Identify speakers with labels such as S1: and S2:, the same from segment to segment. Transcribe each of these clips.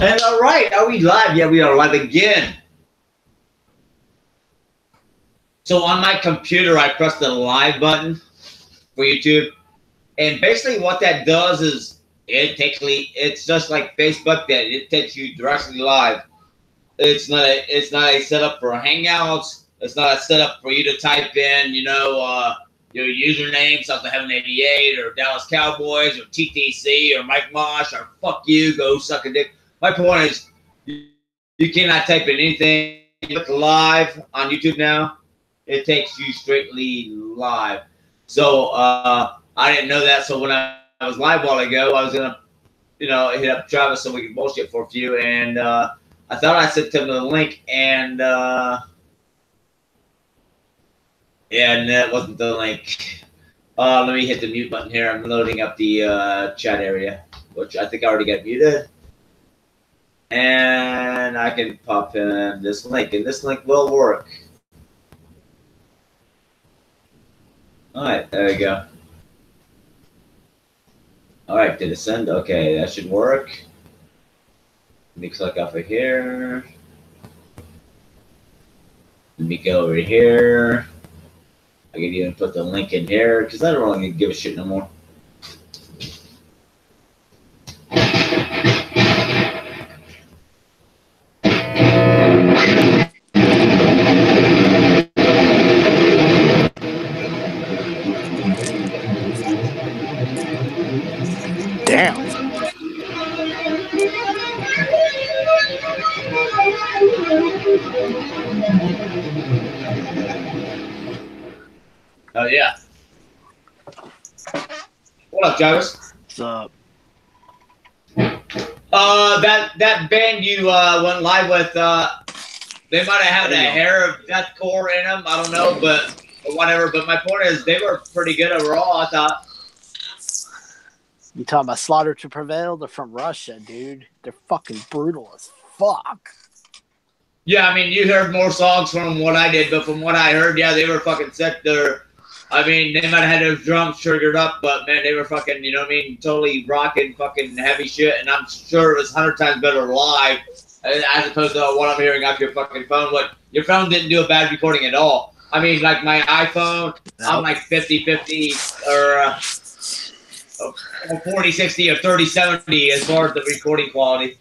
S1: And all right, are we live? Yeah, we are live again. So on my computer, I press the live button for YouTube, and basically what that does is it's just like Facebook that it takes you directly live. It's not a setup for Hangouts. It's not a setup for you to type in, your username, something 788 or Dallas Cowboys or TTC or Mike Mosh or fuck you, go suck a dick. My point is, you cannot type in anything. You look live on YouTube now. It takes you straightly live. So I didn't know that. So when I was live a while ago, I was gonna, hit up Travis so we could bullshit for a few. And I thought I sent him the link, and and that wasn't the link. Let me hit the mute button here. I'm loading up the chat area, which I think I already got muted. And I can pop in this link, and this link will work. All right, there we go. All right, did it send? Okay, that should work. Let me click off of here. Let me go over here. I can even put the link in here because I don't really give a shit no more.
S2: Damn.
S1: Oh yeah. What up, Jarvis?
S2: What's up?
S1: That band you went live with, they might have had a hair of deathcore in them. I don't know, but or whatever. But my point is, they were pretty good overall. I thought.
S2: You talking about Slaughter to Prevail? They're from Russia, dude. They're fucking brutal as fuck.
S1: Yeah, I mean, you heard more songs from what I did, but from what I heard, yeah, they were fucking sick. I mean, they might have had those drums triggered up, but man, they were fucking, totally rocking fucking heavy shit. And I'm sure it was 100 times better live as opposed to what I'm hearing off your fucking phone. What your phone didn't do a bad recording at all. I mean, like my iPhone, nope. I'm like 50-50 or 40-60 or 30-70 as far as the recording quality.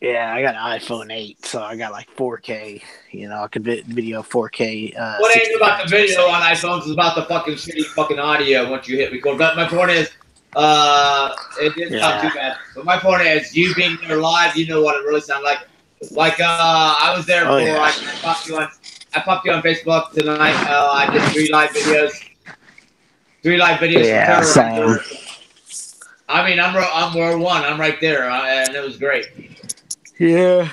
S2: Yeah, I got an iPhone 8, so I got like 4K. I could video 4K.
S1: What ain't about the video on iPhones is about the fucking shitty fucking audio once you hit record. But my point is, it didn't sound too bad. But my point is, you being there live, you know what it really sounded like. Like I was there before. Yeah. I popped you on Facebook tonight. I did 3 live videos. 3 live videos.
S2: Yeah, same.
S1: I mean, I'm row 1. I'm right there, and it was great.
S2: Yeah.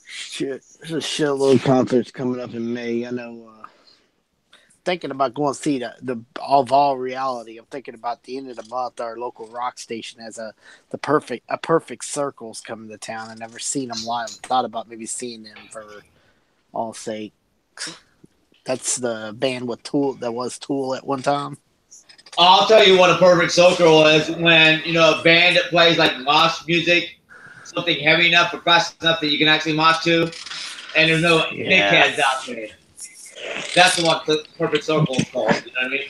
S2: Shit. There's a shitload of concerts coming up in May. I know. Thinking about going to see the of all reality. I'm thinking about the end of the month. Our local rock station has a perfect circle's coming to town. I've never seen them live. I thought about maybe seeing them for all sake. That's the band with Tool that was Tool at one time.
S1: I'll tell you what a perfect circle is when a band that plays like mosh music. Something heavy enough or fast enough that you can actually mosh to, and there's no dickheads out there. That's what the perfect circle is called. You know what I mean?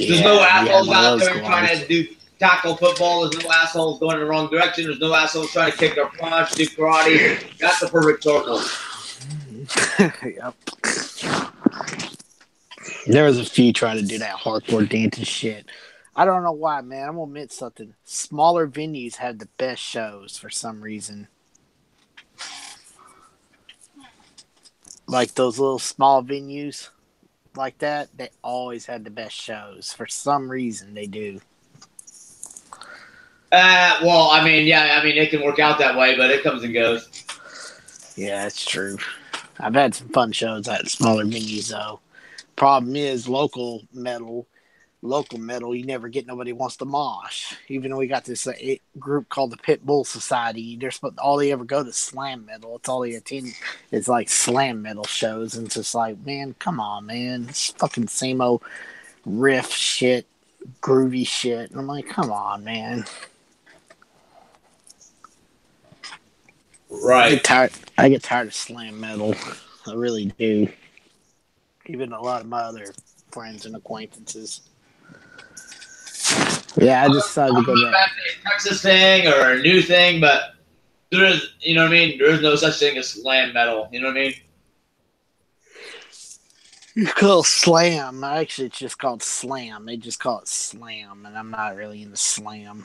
S1: There's no assholes out there trying to do tackle football. There's no assholes going in the wrong direction. There's no assholes trying to kick or punch, do karate. That's the perfect circle.
S2: Yep. There was a few trying to do that hardcore dancing shit. I don't know why, man. I'm gonna admit something. Smaller venues have the best shows for some reason. Like those little small venues like that, they always had the best shows. For some reason, they do.
S1: Well, I mean, it can work out that way, but it comes and goes.
S2: Yeah, it's true. I've had some fun shows at smaller venues, though. Problem is, local metal, you never get nobody wants to mosh. Even though we got this group called the Pit Bull Society, all they ever go to slam metal. It's all they attend is like slam metal shows, and it's just like, man, come on, man, it's fucking same old riff shit, groovy shit. And I'm like, come on, man.
S1: Right.
S2: I get tired of slam metal. I really do. Even a lot of my other friends and acquaintances. Yeah, I decided to
S1: I'm
S2: go
S1: not
S2: back.
S1: about a Texas thing or a new thing, but there is, you know what I mean? There is no such thing as slam metal. You know what I mean?
S2: You call it slam. Actually, it's just called slam. They just call it slam, and I'm not really into slam.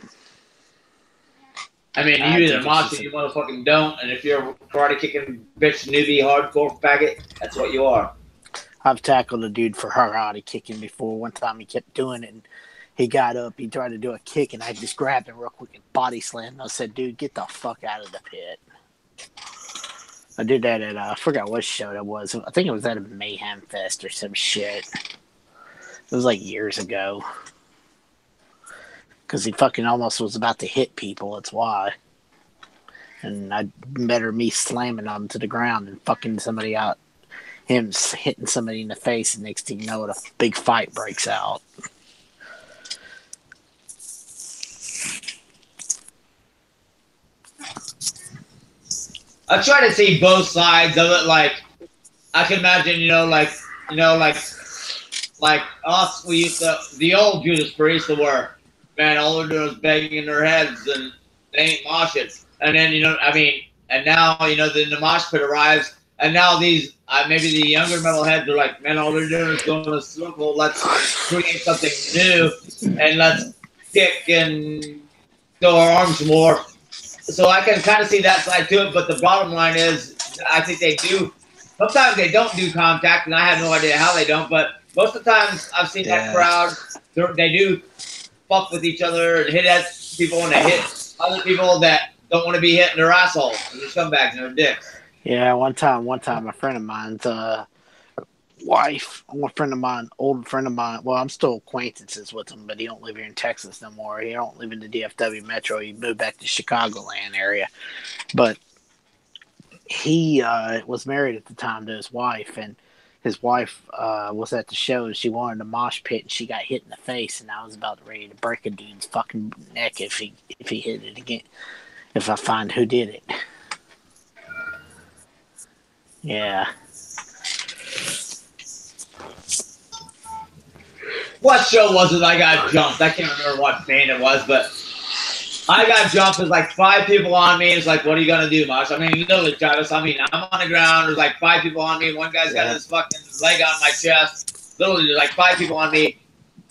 S1: I mean,
S2: I
S1: you either
S2: think it's
S1: mosh
S2: just
S1: or you motherfucking don't, and if you're a karate kicking bitch newbie hardcore faggot, that's what you are.
S2: I've tackled a dude for karate kicking before. One time he kept doing it, and he got up. He tried to do a kick, and I just grabbed him real quick and body slammed. I said, "Dude, get the fuck out of the pit." I did that at I forgot what show that was. I think it was at a Mayhem Fest or some shit. It was like years ago. Because he fucking almost was about to hit people. That's why. And I better me slamming him to the ground and fucking somebody out. Him hitting somebody in the face, and next thing you know, a big fight breaks out.
S1: I try to see both sides of it. Like, I can imagine, like us, we used to, the old Judas Priest were, man, all they're doing is banging in their heads and they ain't moshing. And then, and now, then the mosh pit arrives, and now these, maybe the younger metalheads are like, man, all they're doing is going in a circle. Let's create something new, and let's kick and throw our arms more. So I can kind of see that side to it, but the bottom line is, I think they do. Sometimes they don't do contact, and I have no idea how they don't. But most of the times, I've seen that crowd. They do fuck with each other and hit at people, and they hit other people that don't want to be hit in their assholes. And they're scumbags and they're dicks.
S2: Yeah, one time, a friend of mine's wife, old friend of mine. Well, I'm still acquaintances with him, but he don't live here in Texas no more. He don't live in the DFW metro. He moved back to Chicagoland area, but he was married at the time to his wife, and his wife was at the show, and she wanted a mosh pit, and she got hit in the face, and I was about ready to break a dude's fucking neck if he hit it again. If I find who did it. Yeah.
S1: What show was it I got jumped? I can't remember what band it was, but I got jumped. There's like 5 people on me. It's like, what are you going to do, Mosh? I mean, you know the Travis. I mean, I'm on the ground. There's like 5 people on me. One guy's got his fucking leg on my chest. Literally, there's like 5 people on me.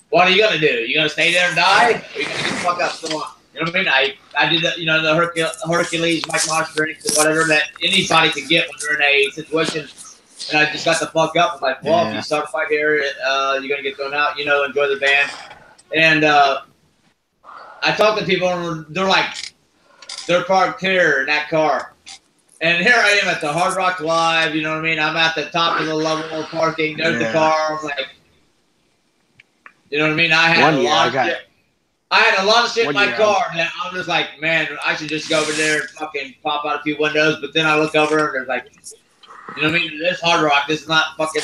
S1: What are you going to do? You going to stay there and die? Or are you going to get the fuck up? Come on. You know what I mean? I did the, the Hercules, Mike Mosh drinks and whatever that anybody could get when they're in a situation. And I just got the fuck up. I'm like, well, if you start a fight here, you're going to get thrown out. Enjoy the band. And I talk to people, and they're like, they're parked here in that car. And here I am at the Hard Rock Live, you know what I mean? I'm at the top of the level of parking. There's the car. I'm like, you know what I mean? I had a lot of shit in my car that I'm just like, man, I should just go over there and fucking pop out a few windows. But then I look over and there's like, you know what I mean? This Hard Rock. This is not fucking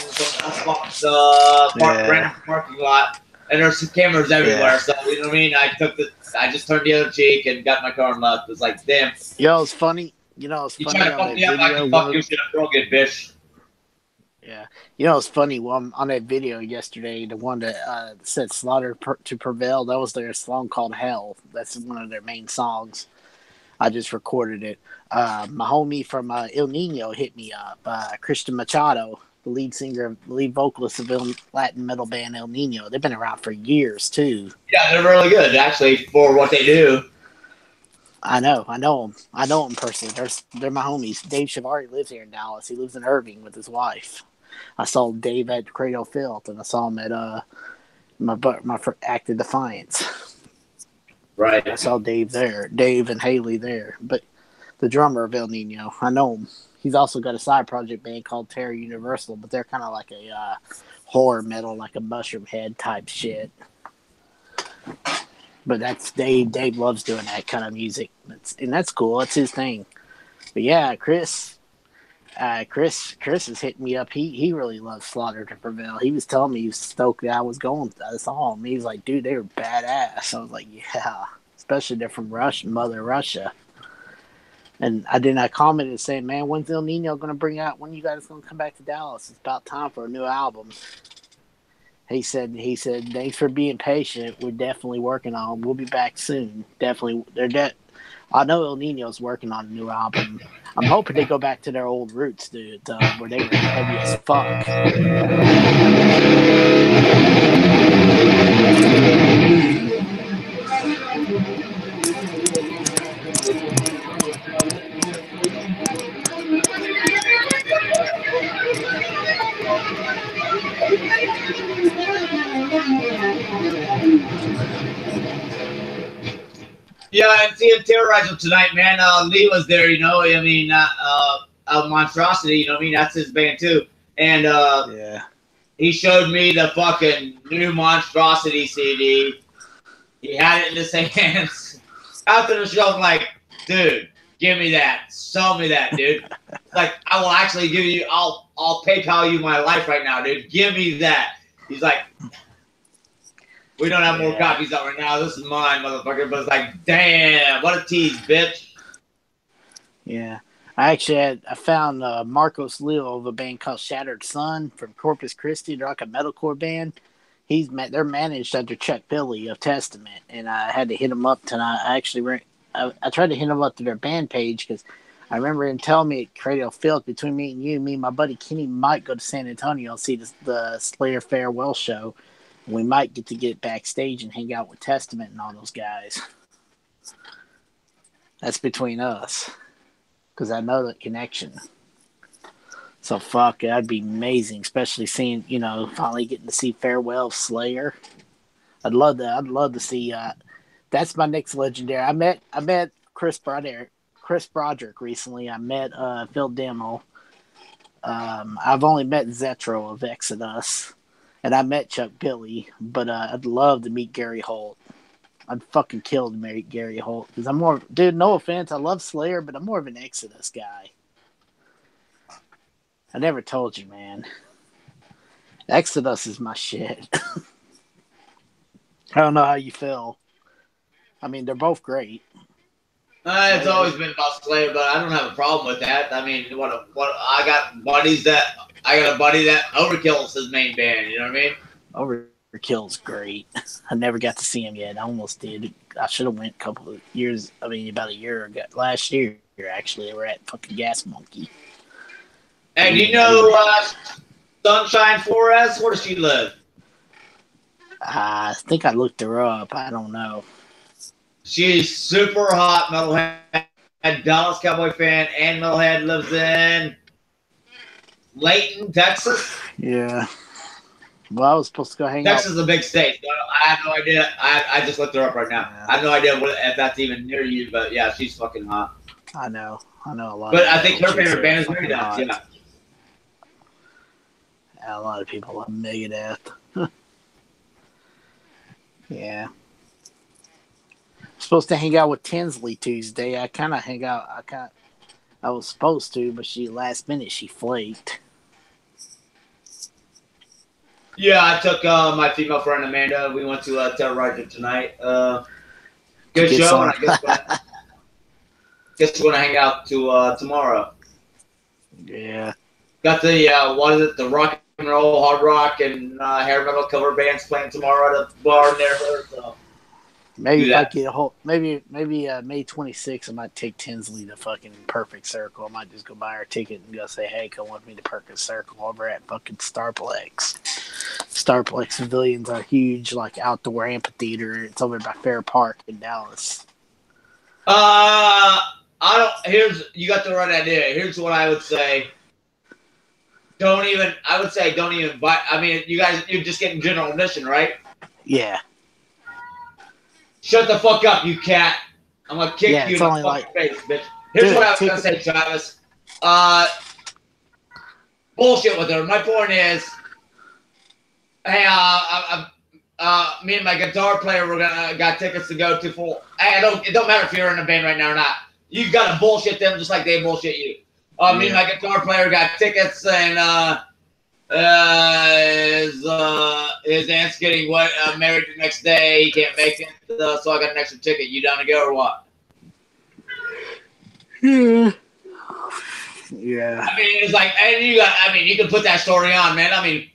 S1: random parking lot. And there's cameras everywhere. So, you know what I mean? I just turned the other cheek and got my car and left. It was like, damn.
S2: It's funny.
S1: You try to fuck me up, I can fuck your shit up real good, bitch.
S2: Yeah. It's funny. Well, on that video yesterday, the one that said Slaughter to Prevail, that was their song called Hell. That's one of their main songs. I just recorded it. My homie from El Nino hit me up. Christian Machado, the lead vocalist of Latin metal band El Nino. They've been around for years, too.
S1: Yeah, they're really good, actually, for what they do.
S2: I know them. I know them personally. They're my homies. Dave Shivari lives here in Dallas. He lives in Irving with his wife. I saw Dave at Cradle Filth, and I saw him at my Act of Defiance.
S1: Right.
S2: I saw Dave there. Dave and Haley there. But the drummer of El Nino, I know him. He's also got a side project band called Terror Universal, but they're kind of like a horror metal, like a Mushroom Head type shit. But that's Dave. Dave loves doing that kind of music, and that's cool. That's his thing. But yeah, Chris is hitting me up. He really loves Slaughter to Prevail. He was telling me he was stoked that I was going. I saw him. He was like, dude, they were badass. I was like, yeah, especially they're from Russia, Mother Russia. And I commented saying, "Man, when's El Nino going to bring out? When you guys going to come back to Dallas? It's about time for a new album." He said, "Thanks for being patient. We're definitely working on it. We'll be back soon. Definitely, I know El Nino's working on a new album. I'm hoping they go back to their old roots, dude, where they were heavy as fuck."
S1: Yeah, and seeing Terrorizer tonight, man. Lee was there, you know. I mean, Monstrosity, you know what I mean? That's his band too. And
S2: Yeah.
S1: he showed me the fucking new Monstrosity CD. He had it in his hands. After the show, I'm like, dude, give me that. Sell me that, dude. Like, I will actually give you, I'll PayPal you my life right now, dude. Give me that. He's like, we don't have more copies out right now. This is mine, motherfucker. But it's like, damn, what a tease, bitch.
S2: Yeah. I found Marcos Leo of a band called Shattered Sun from Corpus Christi. They're like a metalcore band. They're managed under Chuck Billy of Testament, and I had to hit him up tonight. I tried to hit him up to their band page because I remember him telling me at Cradle Field, between me and my buddy Kenny might go to San Antonio and see the Slayer farewell show. We might get backstage and hang out with Testament and all those guys. That's between us, because I know that connection. So fuck, that'd be amazing, especially seeing, finally getting to see Farewell Slayer. I'd love that. I'd love to see. That's my next legendary. I met Chris Broderick recently. I met Phil Demmel. I've only met Zetro of Exodus. And I met Chuck Billy, but I'd love to meet Gary Holt. I'd fucking kill to meet Gary Holt. Because I'm more... Dude, no offense, I love Slayer, but I'm more of an Exodus guy. I never told you, man. Exodus is my shit. I don't know how you feel. I mean, they're both great.
S1: It's always been about Slayer, but I don't have a problem with that. I mean, what I got a buddy that Overkill is his main band. You know what I mean?
S2: Overkill's great. I never got to see him yet. I almost did. I should have went a couple of years. I mean, about a year ago. Last year, actually, they were at fucking Gas Monkey.
S1: And you know Sunshine Flores? Where does she live?
S2: I think I looked her up. I don't know.
S1: She's super hot metalhead, Dallas Cowboy fan, and metalhead, lives in Layton, Texas.
S2: Yeah. Well, I was supposed to go hang out.
S1: Texas is a big state. So I have no idea. I just looked her up right now. Yeah. I have no idea if that's even near you, but yeah, she's fucking hot.
S2: I know a lot.
S1: But I think her favorite band is Megadeth. Yeah.
S2: A lot of people love Megadeth. Yeah. Supposed to hang out with Tinsley Tuesday. I was supposed to, but last minute she flaked.
S1: Yeah, I took my female friend Amanda. We went to Terrorizer tonight. Good show, and I guess we're gonna hang out tomorrow.
S2: Yeah.
S1: Got the the rock and roll, hard rock, and hair metal cover bands playing tomorrow at a bar near her. So.
S2: Maybe if I get maybe May 26th, I might take Tinsley to fucking Perfect Circle. I might just go buy her a ticket and go say, hey, come with me to Perfect Circle over at fucking Starplex. Starplex Pavilions are huge, like outdoor amphitheater. It's over by Fair Park in Dallas.
S1: You got the right idea. Here's what I would say. Don't even buy. I mean, you're just getting general admission, right?
S2: Yeah.
S1: Shut the fuck up, you cat. I'm going to kick you in the fucking face, bitch. Here's what I was going to say, Travis. Bullshit with her. My point is, hey, me and my guitar player got tickets to go to full. Hey, it don't matter if you're in a band right now or not. You got to bullshit them just like they bullshit you. Me and my guitar player got tickets, and his aunt's getting married the next day. He can't make it, so I got an extra ticket. You down to go or what?
S2: Yeah. Yeah.
S1: I mean, it's like, and you got. I mean, you can put that story on, man. I mean,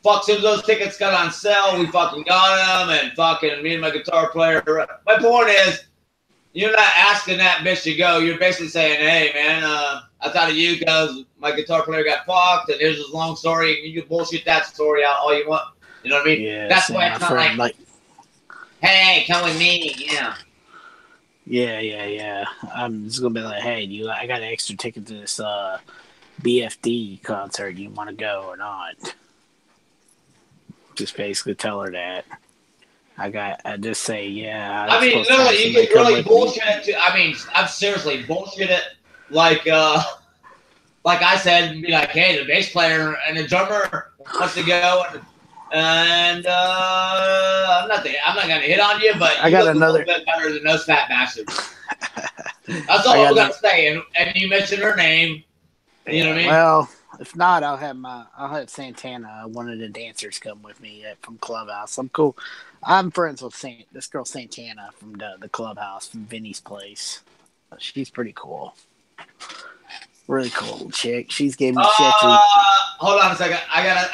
S1: fuck, soon as those tickets got on sale, we fucking got them, and fucking me and my guitar player. My point is, you're not asking that bitch to go. You're basically saying, hey, man, I thought of you because my guitar player got fucked, and here's this long story. You can bullshit that story out all you want. You know what I mean?
S2: Yeah.
S1: That's why it's not like, hey, come with me. Yeah.
S2: Yeah. I'm just gonna be like, hey, I got an extra ticket to this BFD concert. Do you want to go or not? Just basically tell her that. I just say, yeah.
S1: I mean, literally, you could really bullshit it too. I mean, I'm seriously bullshit it like I said, be like, hey, the bass player and the drummer wants to go, and I'm not gonna hit on you, but
S2: I got another
S1: a little bit better than those fat bastards. That's all I'm gonna say. And you mentioned her name. You know what I mean?
S2: Well, if not, I'll have Santana, one of the dancers, come with me from Clubhouse. I'm cool. I'm friends with this girl Santana from the Clubhouse from Vinny's place. She's pretty cool. Really cool chick. She's gave me shit.
S1: Hold on a second. I got a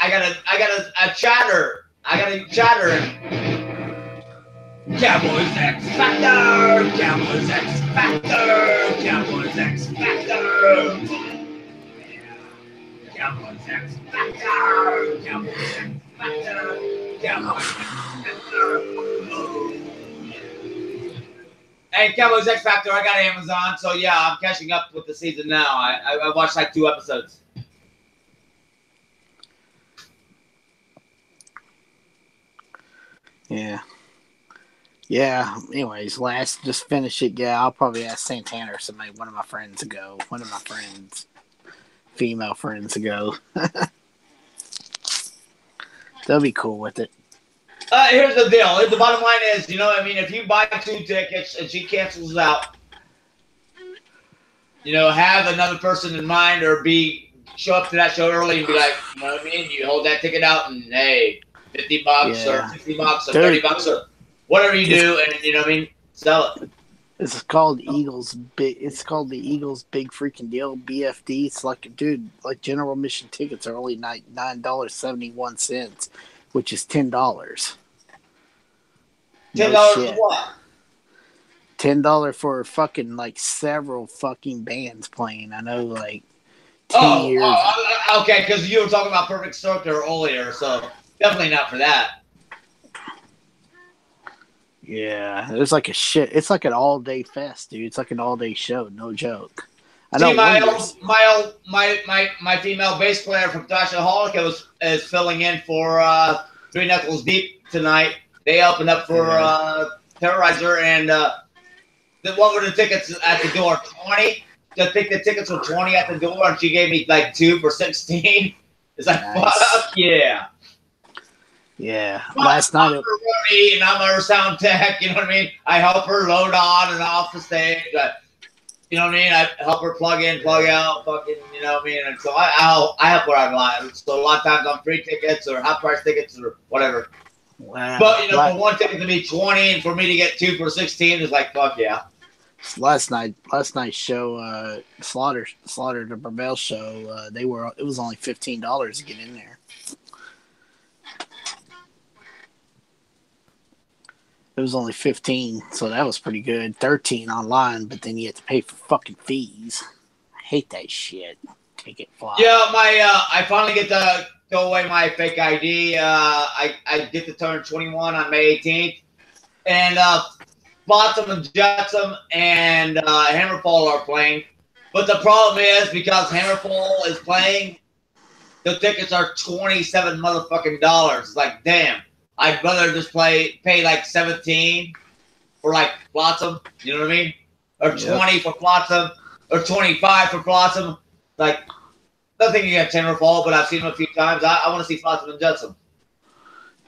S1: chatter. I got a chatter. Cowboys X Factor. Cowboys X Factor. Cowboys X Factor. Cowboys X Factor. Cowboys X Factor. Cowboys X Factor. Hey, Cowboys X Factor, I got Amazon, so yeah, I'm catching up with the season now. I watched like 2 episodes.
S2: Yeah. Anyways, just finish it. Yeah, I'll probably ask Santana or somebody, one of my friends to go. One of my friends, female friends to go. They'll be cool with it.
S1: Here's the deal. The bottom line is, you know what I mean? If you buy 2 tickets and she cancels out, you know, have another person in mind or show up to that show early and be like, you know what I mean? You hold that ticket out and, hey, $50 or $60 or $30 or whatever you do, and, you know what I mean? Sell it.
S2: It's called Eagles Big. It's called the Eagles Big Freaking Deal BFD. It's like, dude, like general admission tickets are only $9.71, which is $10.
S1: $10 for what?
S2: $10 for fucking like several fucking bands playing. I know, like 10 years.
S1: Okay, because you were talking about Perfect Circle earlier, so definitely not for that.
S2: Yeah, it's like it's like an all-day fest, dude. It's like an all-day show, no joke. I
S1: know. My female bass player from Dashaholic is filling in for Three Knuckles Deep tonight. They opened up for Terrorizer, and what were the tickets at the door? 20. I think the tickets were 20 at the door, and she gave me like 2 for 16. It's like, fuck yeah.
S2: Yeah, last night.
S1: And I'm her sound tech, you know what I mean? I help her load on and off the stage. You know what I mean? I help her plug in, plug out, fucking, you know what I mean? And so I help her out a lot. So a lot of times on free tickets or half price tickets or whatever.
S2: Wow.
S1: But, you know, for one ticket to be 20 and for me to get 2 for 16 is like, fuck yeah.
S2: Last night's show, Slaughter the Barbell show, it was only $15 to get in there. It was only 15, so that was pretty good. 13 online, but then you have to pay for fucking fees. I hate that shit. Ticket fly.
S1: Yeah, I finally get to go away my fake ID. I get to turn 21 on May 18th, and Flotsam and Jetsam and Hammerfall are playing. But the problem is because Hammerfall is playing, the tickets are $27 motherfucking dollars. It's like, damn. I'd rather just pay like 17 for like Flotsam, you know what I mean? Or 20 for Flotsam, or 25 for Flotsam. Like, nothing against Hammerfall, but I've seen them a few times. I want to see Flotsam and Jetsam.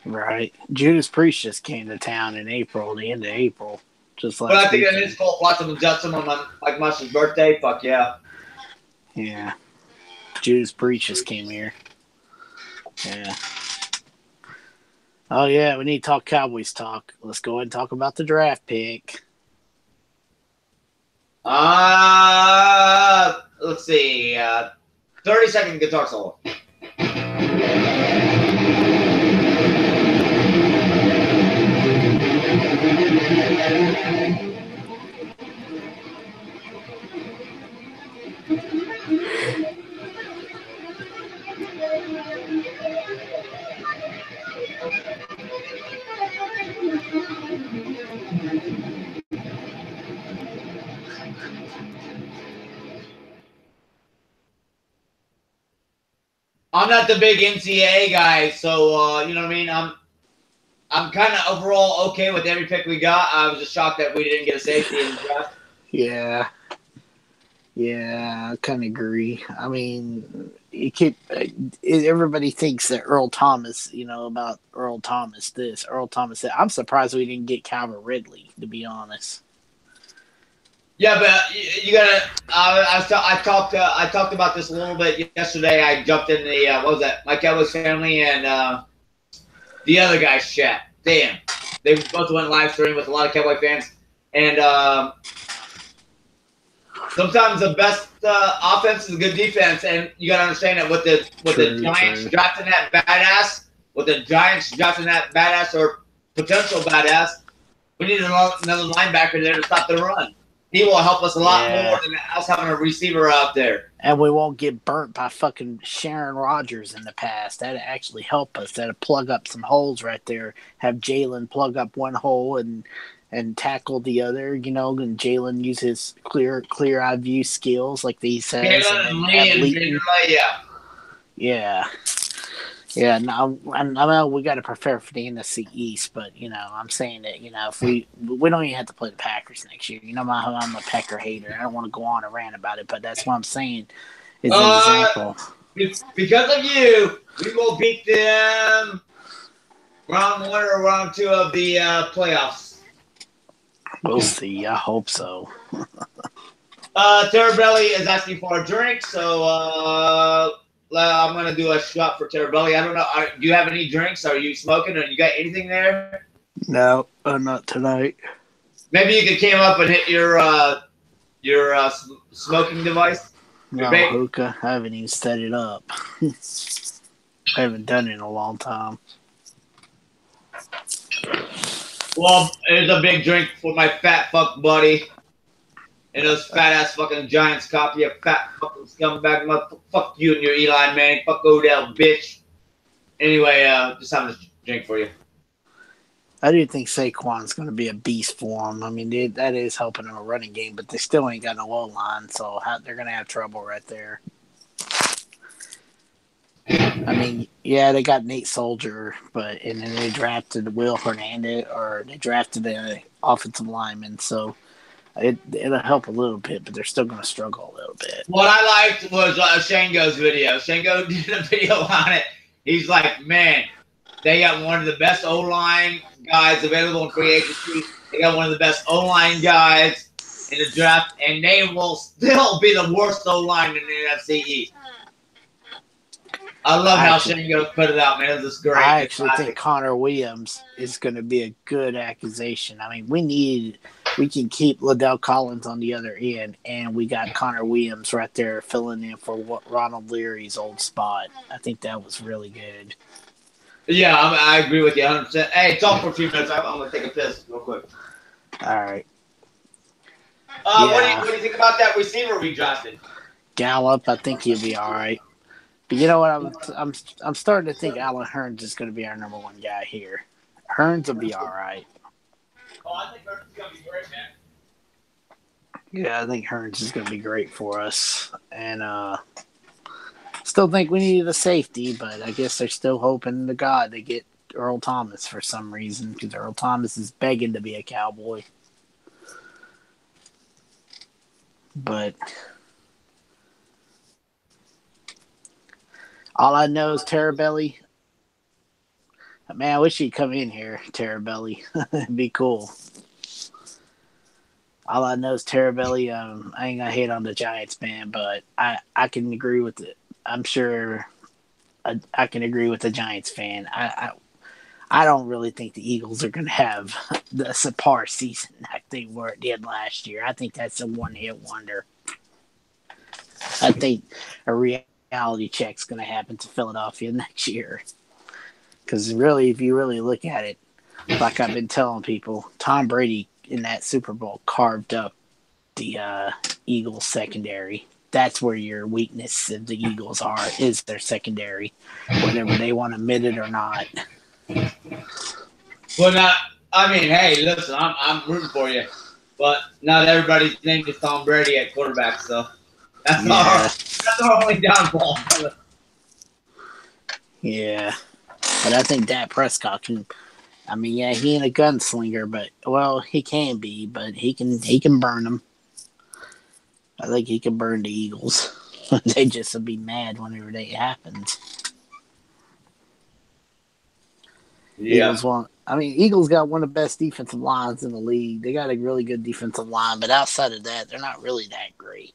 S2: Right. Judas Priest just came to town in April, the end of April. Just last
S1: But I think
S2: weekend.
S1: it is called Flotsam and Jetsam on my Mush's birthday. Fuck yeah.
S2: Yeah. Judas Priest just came here. Yeah. Oh, yeah, we need to talk Cowboys talk. Let's go ahead and talk about the draft pick.
S1: 30-second guitar solo. I'm not the big NCAA guy, so you know what I mean. I'm kind of overall okay with every pick we got. I was just shocked that we didn't get a safety in the draft.
S2: Yeah. Yeah, I kind of agree. I mean, you keep everybody thinks that Earl Thomas, about Earl Thomas this, Earl Thomas that. I'm surprised we didn't get Calvin Ridley, to be honest.
S1: Yeah, but you gotta. I talked about this a little bit yesterday. I jumped in the what was that? Mike Ellis family and the other guy's chat. Damn, they both went live stream with a lot of Cowboy fans, and sometimes the best offense is a good defense, and you gotta understand that with the Giants drafting that badass, or potential badass, we need another linebacker there to stop the run. He will help us a lot more than us having a receiver out there.
S2: And we won't get burnt by fucking Sharon Rodgers in the past. That'd actually help us. That'd plug up some holes right there. Have Jalen plug up one hole and tackle the other, and Jalen use his clear eye view skills like he says. Yeah, no, I know we got to prepare for the NFC East, but I'm saying that if we don't even have to play the Packers next year. I'm a Packer hater. I don't want to go on and rant about it, but that's what I'm saying. Is an example.
S1: Because of you, we will beat them round 1 or round 2 of the playoffs.
S2: We'll see. I hope so.
S1: Terabelli is asking for a drink, so I'm going to do a shot for Terabelli. I don't know. Do you have any drinks? Are you smoking? Or you got anything there?
S2: No, not tonight.
S1: Maybe you could came up and hit your smoking device.
S2: No, hookah. I haven't even set it up. I haven't done it in a long time.
S1: Well, here's a big drink for my fat fuck buddy. And those fat ass fucking Giants copy, you fat fucking scumbag motherfucker. Fuck you and your Eli Manning. Fuck Odell, bitch. Anyway, just having a drink for you.
S2: I do think Saquon's going to be a beast for him. I mean, that is helping them a running game, but they still ain't got no O-line, so they're going to have trouble right there. I mean, yeah, they got Nate Soldier, and then they drafted Will Hernandez, or they drafted an offensive lineman, so it'll help a little bit, but they're still going to struggle a little bit.
S1: What I liked was Shango's video. Shango did a video on it. He's like, man, they got one of the best O-line guys available in free agency. They got one of the best O-line guys in the draft, and they will still be the worst O-line in the NFC East. I love how Shango put it out, man. It was great.
S2: I actually think Connor Williams is going to be a good accusation. I mean, we can keep Liddell Collins on the other end, and we got Connor Williams right there filling in for Ronald Leary's old spot. I think that was really good.
S1: Yeah, I agree with you 100%. Hey, talk for a few minutes. I'm going to take a piss real quick.
S2: All right.
S1: What do you think about that receiver we drafted?
S2: Gallup, I think he'll be all right. But you know what? I'm starting to think Alan Hearns is going to be our number one guy here. Hearns will be all right.
S1: Oh, I think Hearns is going to be great, man.
S2: Yeah, I think Hearns is going to be great for us. And still think we needed a safety, but I guess they're still hoping to God they get Earl Thomas for some reason, because Earl Thomas is begging to be a Cowboy. But all I know is Terabelli. Man, I wish he'd come in here, Terabelli. It'd be cool. All I know is Terabelli. I ain't gonna hate on the Giants, man, but I can agree with it. I'm sure I can agree with the Giants fan. I don't really think the Eagles are gonna have the subpar season like they did last year. I think that's a one-hit wonder. I think a reality reality check's going to happen to Philadelphia next year. Because really, if you really look at it, like I've been telling people, Tom Brady in that Super Bowl carved up the Eagles secondary. That's where your weakness of the Eagles is their secondary, whether they want to admit it or not.
S1: Well, I mean, hey, listen, I'm rooting for you, but not everybody's named is Tom Brady at quarterback, so that's our only downfall.
S2: Yeah, but I think Dak Prescott can. I mean, yeah, he ain't a gunslinger, but he can be, but he can burn them. I think he can burn the Eagles. They just will be mad whenever that happens.
S1: Yeah.
S2: Eagles got one of the best defensive lines in the league. They got a really good defensive line, but outside of that, they're not really that great.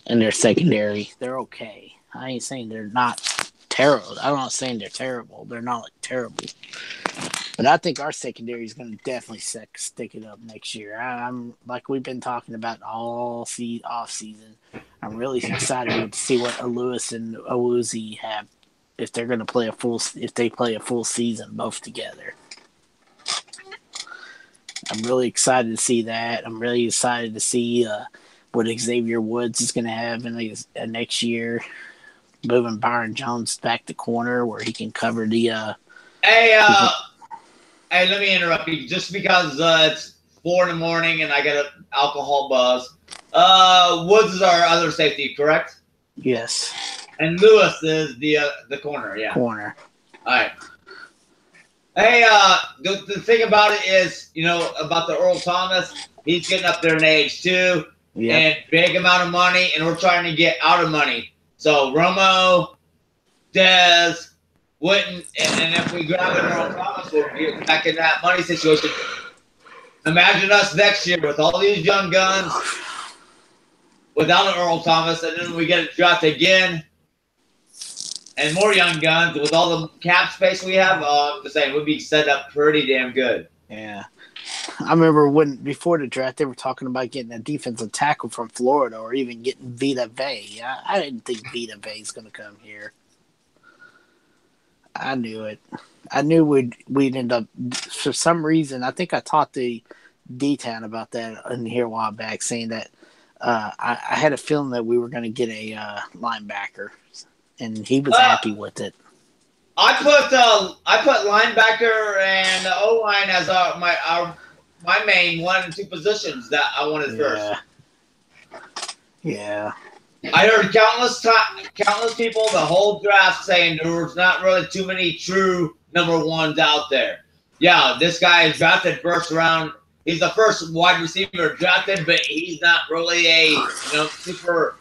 S2: And their secondary, they're okay. I ain't saying they're not terrible. I'm not saying they're terrible. They're not terrible. But I think our secondary is going to definitely stick it up next year. I'm like we've been talking about all off season. I'm really excited to see what Lewis and Owuzie have if they're going to play if they play a full season both together. I'm really excited to see that. I'm really excited to see what Xavier Woods is going to have in next year. Moving Byron Jones back to corner where he can cover the.
S1: Hey, let me interrupt you just because it's 4 a.m. and I got an alcohol buzz. Woods is our other safety, correct?
S2: Yes.
S1: And Lewis is the corner, yeah.
S2: Corner.
S1: All right. Hey, the thing about it is, about the Earl Thomas, he's getting up there in age too, and big amount of money, and we're trying to get out of money. So Romo, Dez, Witten, and if we grab an Earl Thomas, we'll get back in that money situation. Imagine us next year with all these young guns, without an Earl Thomas, and then we get a draft again, and more young guns with all the cap space we have. I'm just saying, we'd be set up pretty damn good.
S2: Yeah. I remember before the draft, they were talking about getting a defensive tackle from Florida or even getting Vita Vea. I didn't think Vita Vea is going to come here. I knew it. I knew we'd end up, for some reason, I think I talked to D-Town about that in here a while back, saying that I had a feeling that we were going to get a linebacker, and he was happy with it.
S1: I put linebacker and O-line as my main 1 and 2 positions that I wanted first.
S2: Yeah.
S1: I heard countless people the whole draft saying there was not really too many true number ones out there. Yeah, this guy is drafted first round. He's the first wide receiver drafted, but he's not really a super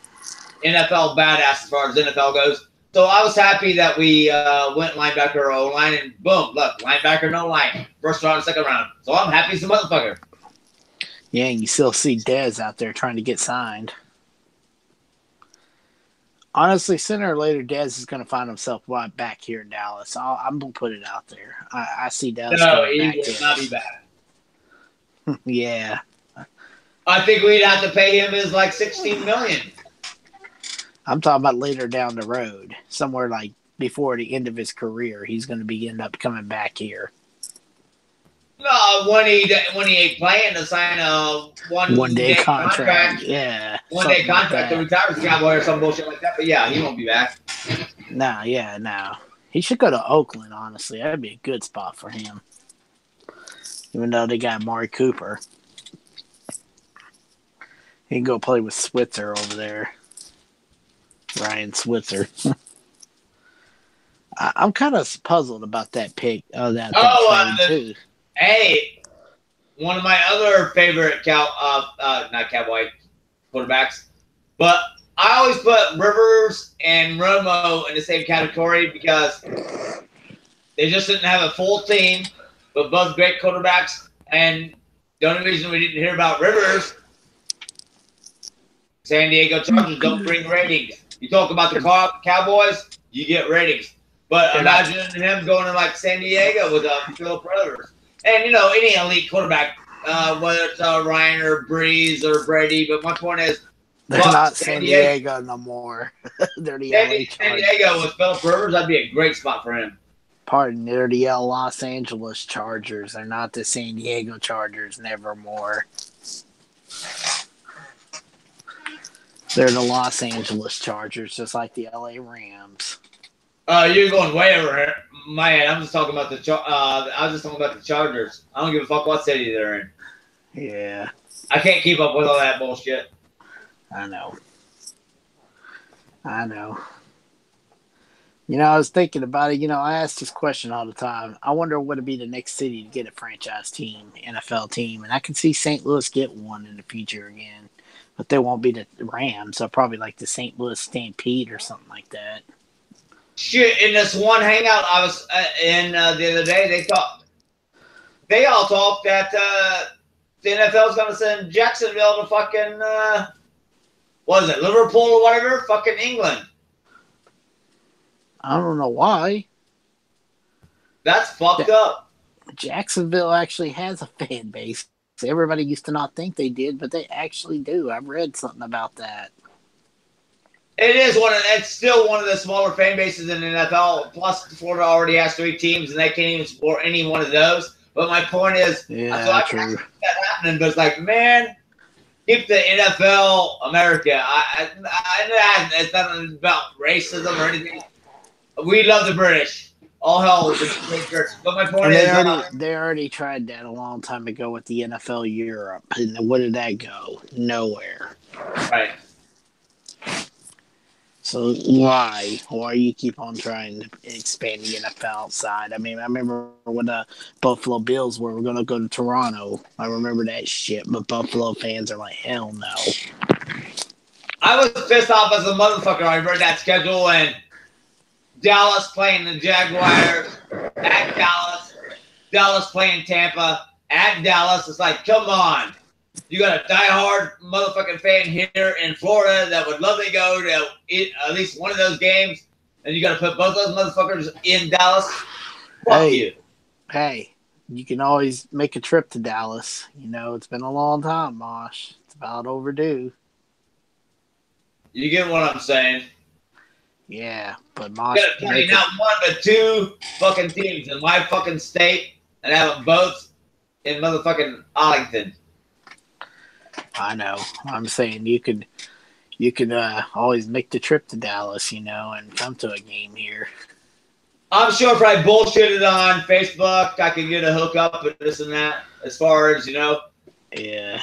S1: NFL badass as far as NFL goes. So I was happy that we went linebacker or O-line, and boom, look, linebacker, no line. First round, second round. So I'm happy as a motherfucker.
S2: Yeah, and you still see Dez out there trying to get signed. Honestly, sooner or later, Dez is going to find himself back here in Dallas. I'm going to put it out there. I see Dallas
S1: coming
S2: back.
S1: No, he will not be back.
S2: Yeah.
S1: I think we'd have to pay him his $16 million.
S2: I'm talking about later down the road, somewhere like before the end of his career, he's going to end up coming back here.
S1: No, when he ain't playing to sign a one-day contract.
S2: Yeah.
S1: One-day contract to retire as a Cowboy or some bullshit like that. But yeah, he won't be back.
S2: No. He should go to Oakland, honestly. That'd be a good spot for him. Even though they got Amari Cooper. He can go play with Switzer over there. Ryan Switzer. I'm kind of puzzled about that pick. Too.
S1: Hey, one of my other favorite not Cowboy quarterbacks, but I always put Rivers and Romo in the same category because they just didn't have a full team, but both great quarterbacks. And the only reason we didn't hear about Rivers, San Diego Chargers don't bring ratings. You talk about the Cowboys, you get ratings. But imagine him going to San Diego with Philip Rivers. And, any elite quarterback, whether it's Ryan or Breeze or Brady. But my point is,
S2: They're
S1: Fuck
S2: not
S1: San
S2: San
S1: Diego.
S2: Diego no more. They're the LA
S1: Maybe San
S2: Chargers.
S1: Diego with Philip Rivers, that'd be a great spot for him.
S2: Pardon, they're the Los Angeles Chargers. They're not the San Diego Chargers. Nevermore. They're the Los Angeles Chargers, just like the LA Rams.
S1: You're going way over here. My head. I'm just talking about I was just talking about the Chargers. I don't give a fuck what city they're in.
S2: Yeah,
S1: I can't keep up with all that bullshit.
S2: I know. You know, I was thinking about it. You know, I ask this question all the time. I wonder what would be the next city to get a franchise team, NFL team, and I can see St. Louis get one in the future again, but they won't be the Rams. So probably like the St. Louis Stampede or something like that.
S1: Shit, in this one hangout I was in the other day, they all talked that the NFL is going to send Jacksonville to fucking what is it, Liverpool or whatever, fucking England.
S2: I don't know why.
S1: That's fucked up.
S2: Jacksonville actually has a fan base. Everybody used to not think they did, but they actually do. I've read something about that.
S1: It's still one of the smaller fan bases in the NFL. Plus, Florida already has 3 teams, and they can't even support any one of those. But my point is, I can see that happening. But it's like, man, keep the NFL America. It's not about racism or anything. We love the British. All hell with the British. But my point is,
S2: they already tried that a long time ago with the NFL Europe, and where did that go? Nowhere.
S1: Right.
S2: So why you keep on trying to expand the NFL outside? I mean, I remember when the Buffalo Bills were going to go to Toronto. I remember that shit, but Buffalo fans are like, hell no.
S1: I was pissed off as a motherfucker. I read that schedule and Dallas playing the Jaguars at Dallas. Dallas playing Tampa at Dallas. It's like, come on. You got a diehard motherfucking fan here in Florida that would love to go to at least one of those games, and you got to put both those motherfuckers in Dallas. Fuck you.
S2: Hey, you can always make a trip to Dallas. You know, it's been a long time, Mosh. It's about overdue.
S1: You get what I'm saying?
S2: Yeah, but Mosh,
S1: you gotta play not one but 2 fucking teams in my fucking state and have them both in motherfucking Arlington.
S2: I know. I'm saying you could always make the trip to Dallas, you know, and come to a game here.
S1: I'm sure if I bullshitted on Facebook, I could get a hookup and this and that as far as, you know.
S2: Yeah.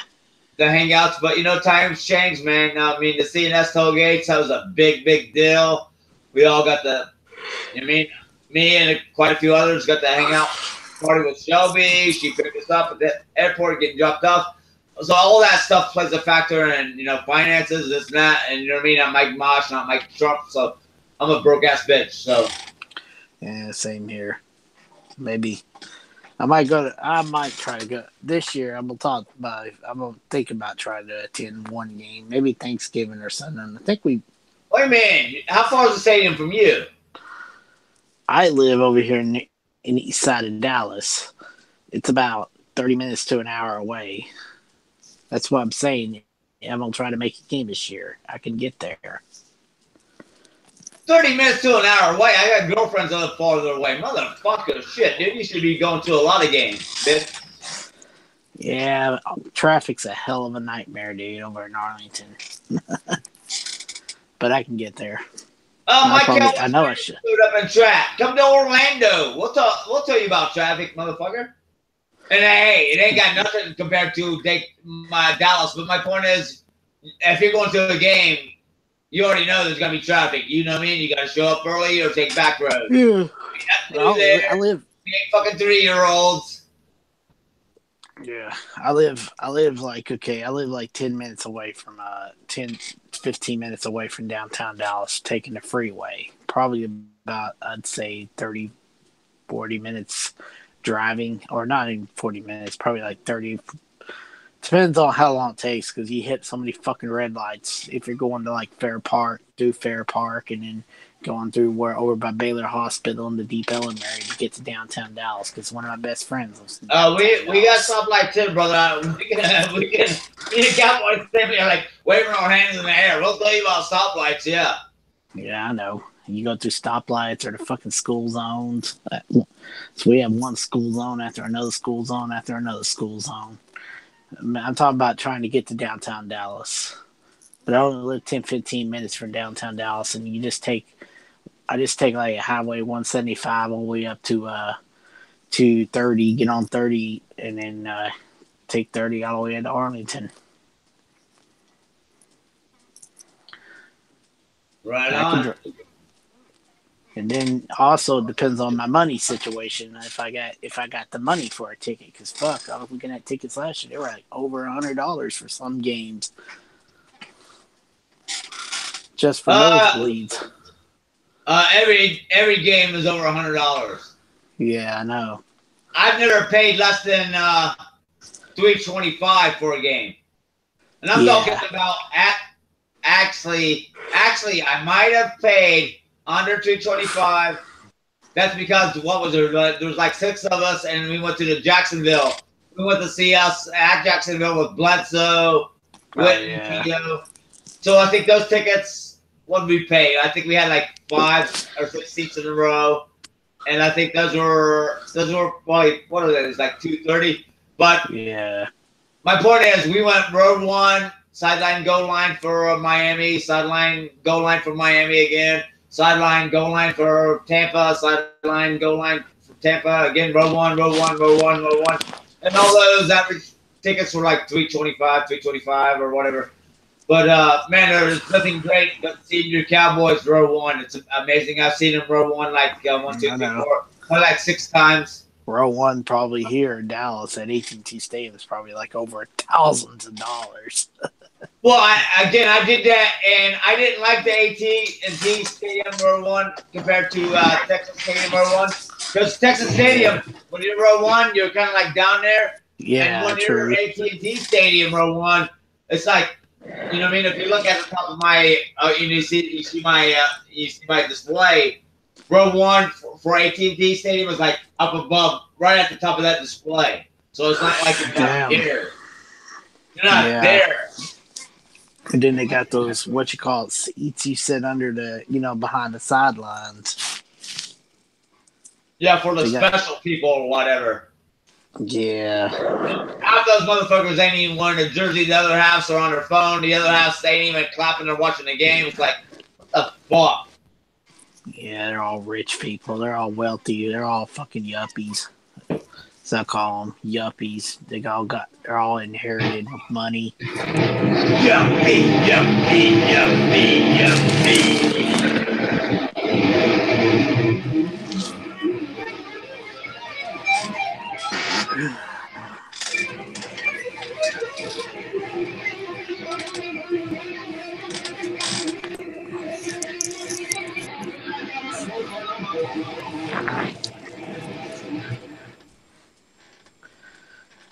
S1: The hangouts. But, you know, times change, man. Now, I mean, the CNS tailgates, that was a big, big deal. We all got me and quite a few others got the hangout party with Shelby. She picked us up at the airport getting dropped off. So all that stuff plays a factor in, you know, finances, this and that. And you know what I mean? I'm Mike Mosh, not Mike Trump. So I'm a broke ass bitch. So
S2: yeah, same here. Maybe I might try to go this year. I'm gonna think about trying to attend one game, maybe Thanksgiving or something. I think
S1: What do you mean? How far is the stadium from you?
S2: I live over here in the east side of Dallas. It's about 30 minutes to an hour away. That's what I'm saying. I'm going to try to make a game this year. I can get there.
S1: 30 minutes to an hour away? I got girlfriends that live farther away. Motherfucker, shit, dude. You should be going to a lot of games, bitch.
S2: Yeah, traffic's a hell of a nightmare, dude, over in Arlington. But I can get there.
S1: I know I should. Up in traffic. Come to Orlando. We'll tell you about traffic, motherfucker. And hey, it ain't got nothing compared to Dallas. But my point is, if you're going to a game, you already know there's gonna be traffic. You know what I mean? You gotta show up early or take back roads.
S2: Yeah. I live.
S1: We ain't fucking 3-year-olds.
S2: Yeah, I live like 10 minutes away from 15 minutes away from downtown Dallas, taking the freeway. Probably about, I'd say 30, 40 minutes driving, or not even 40 minutes, probably like 30. Depends on how long it takes, because you hit so many fucking red lights. If you're going to like Fair Park, and then going through over by Baylor Hospital in the Deep Ellum area to get to downtown Dallas because one of my best friends lives in downtown
S1: We got
S2: Dallas.
S1: stoplight too, brother. Me and Cowboys simply are like waving our hands in the air. We'll tell you about stoplights, yeah.
S2: Yeah, I know. You go through stoplights or the fucking school zones. So we have one school zone after another school zone after another school zone. I'm talking about trying to get to downtown Dallas. But I only live 10, 15 minutes from downtown Dallas, and I just take like Highway 175 all the way up to 30, get on 30, and then take 30 all the way into Arlington.
S1: Right on.
S2: And then also it depends on my money situation. If I got the money for a ticket, because fuck, I was looking at tickets last year. They were like over $100 for some games, just for nosebleeds.
S1: Every game is over $100.
S2: Yeah, I know.
S1: I've never paid less than $3.25 for a game, and I'm talking about actually. I might have paid under $2.25. That's because what was there? There was like 6 of us, and we went to the Jacksonville. We went to see us at Jacksonville with Bledsoe, Whitten, So I think those tickets, what did we pay? I think we had like 5 or 6 seats in a row, and I think those were probably, what are those, like $2.30. But
S2: yeah,
S1: my point is, we went road one, sideline goal line for Miami, sideline goal line for Miami again. Sideline, goal line for Tampa. Sideline, goal line for Tampa. Again, row one. And all those average tickets were like $3.25 or whatever. But, man, there's nothing great but seeing your Cowboys row one. It's amazing. I've seen them row one like 1, 2, 3, 4, like 6 times.
S2: Row one probably here in Dallas at AT&T Stadium is probably like over thousands of dollars.
S1: Well, I did that, and I didn't like the AT&T Stadium row one compared to Texas Stadium row one. Because Texas Stadium, when you're row one, you're kind of like down there.
S2: Yeah,
S1: and when
S2: true.
S1: you're AT&T Stadium row one, it's like, you know what I mean? If you look at the top of my, you see my display. Row one for AT&T Stadium is like up above, right at the top of that display. So it's not like you're down here. You're not there.
S2: And then they got those, what you call it, seats you sit under the, behind the sidelines.
S1: Yeah, for the special people or whatever.
S2: Yeah.
S1: Half those motherfuckers ain't even wearing a jersey. The other halves are on their phone. The other halves ain't even clapping or watching the game. It's like, what the fuck?
S2: Yeah, they're all rich people. They're all wealthy. They're all fucking yuppies. So I call them yuppies. They're all inherited with money.
S1: Yuppie.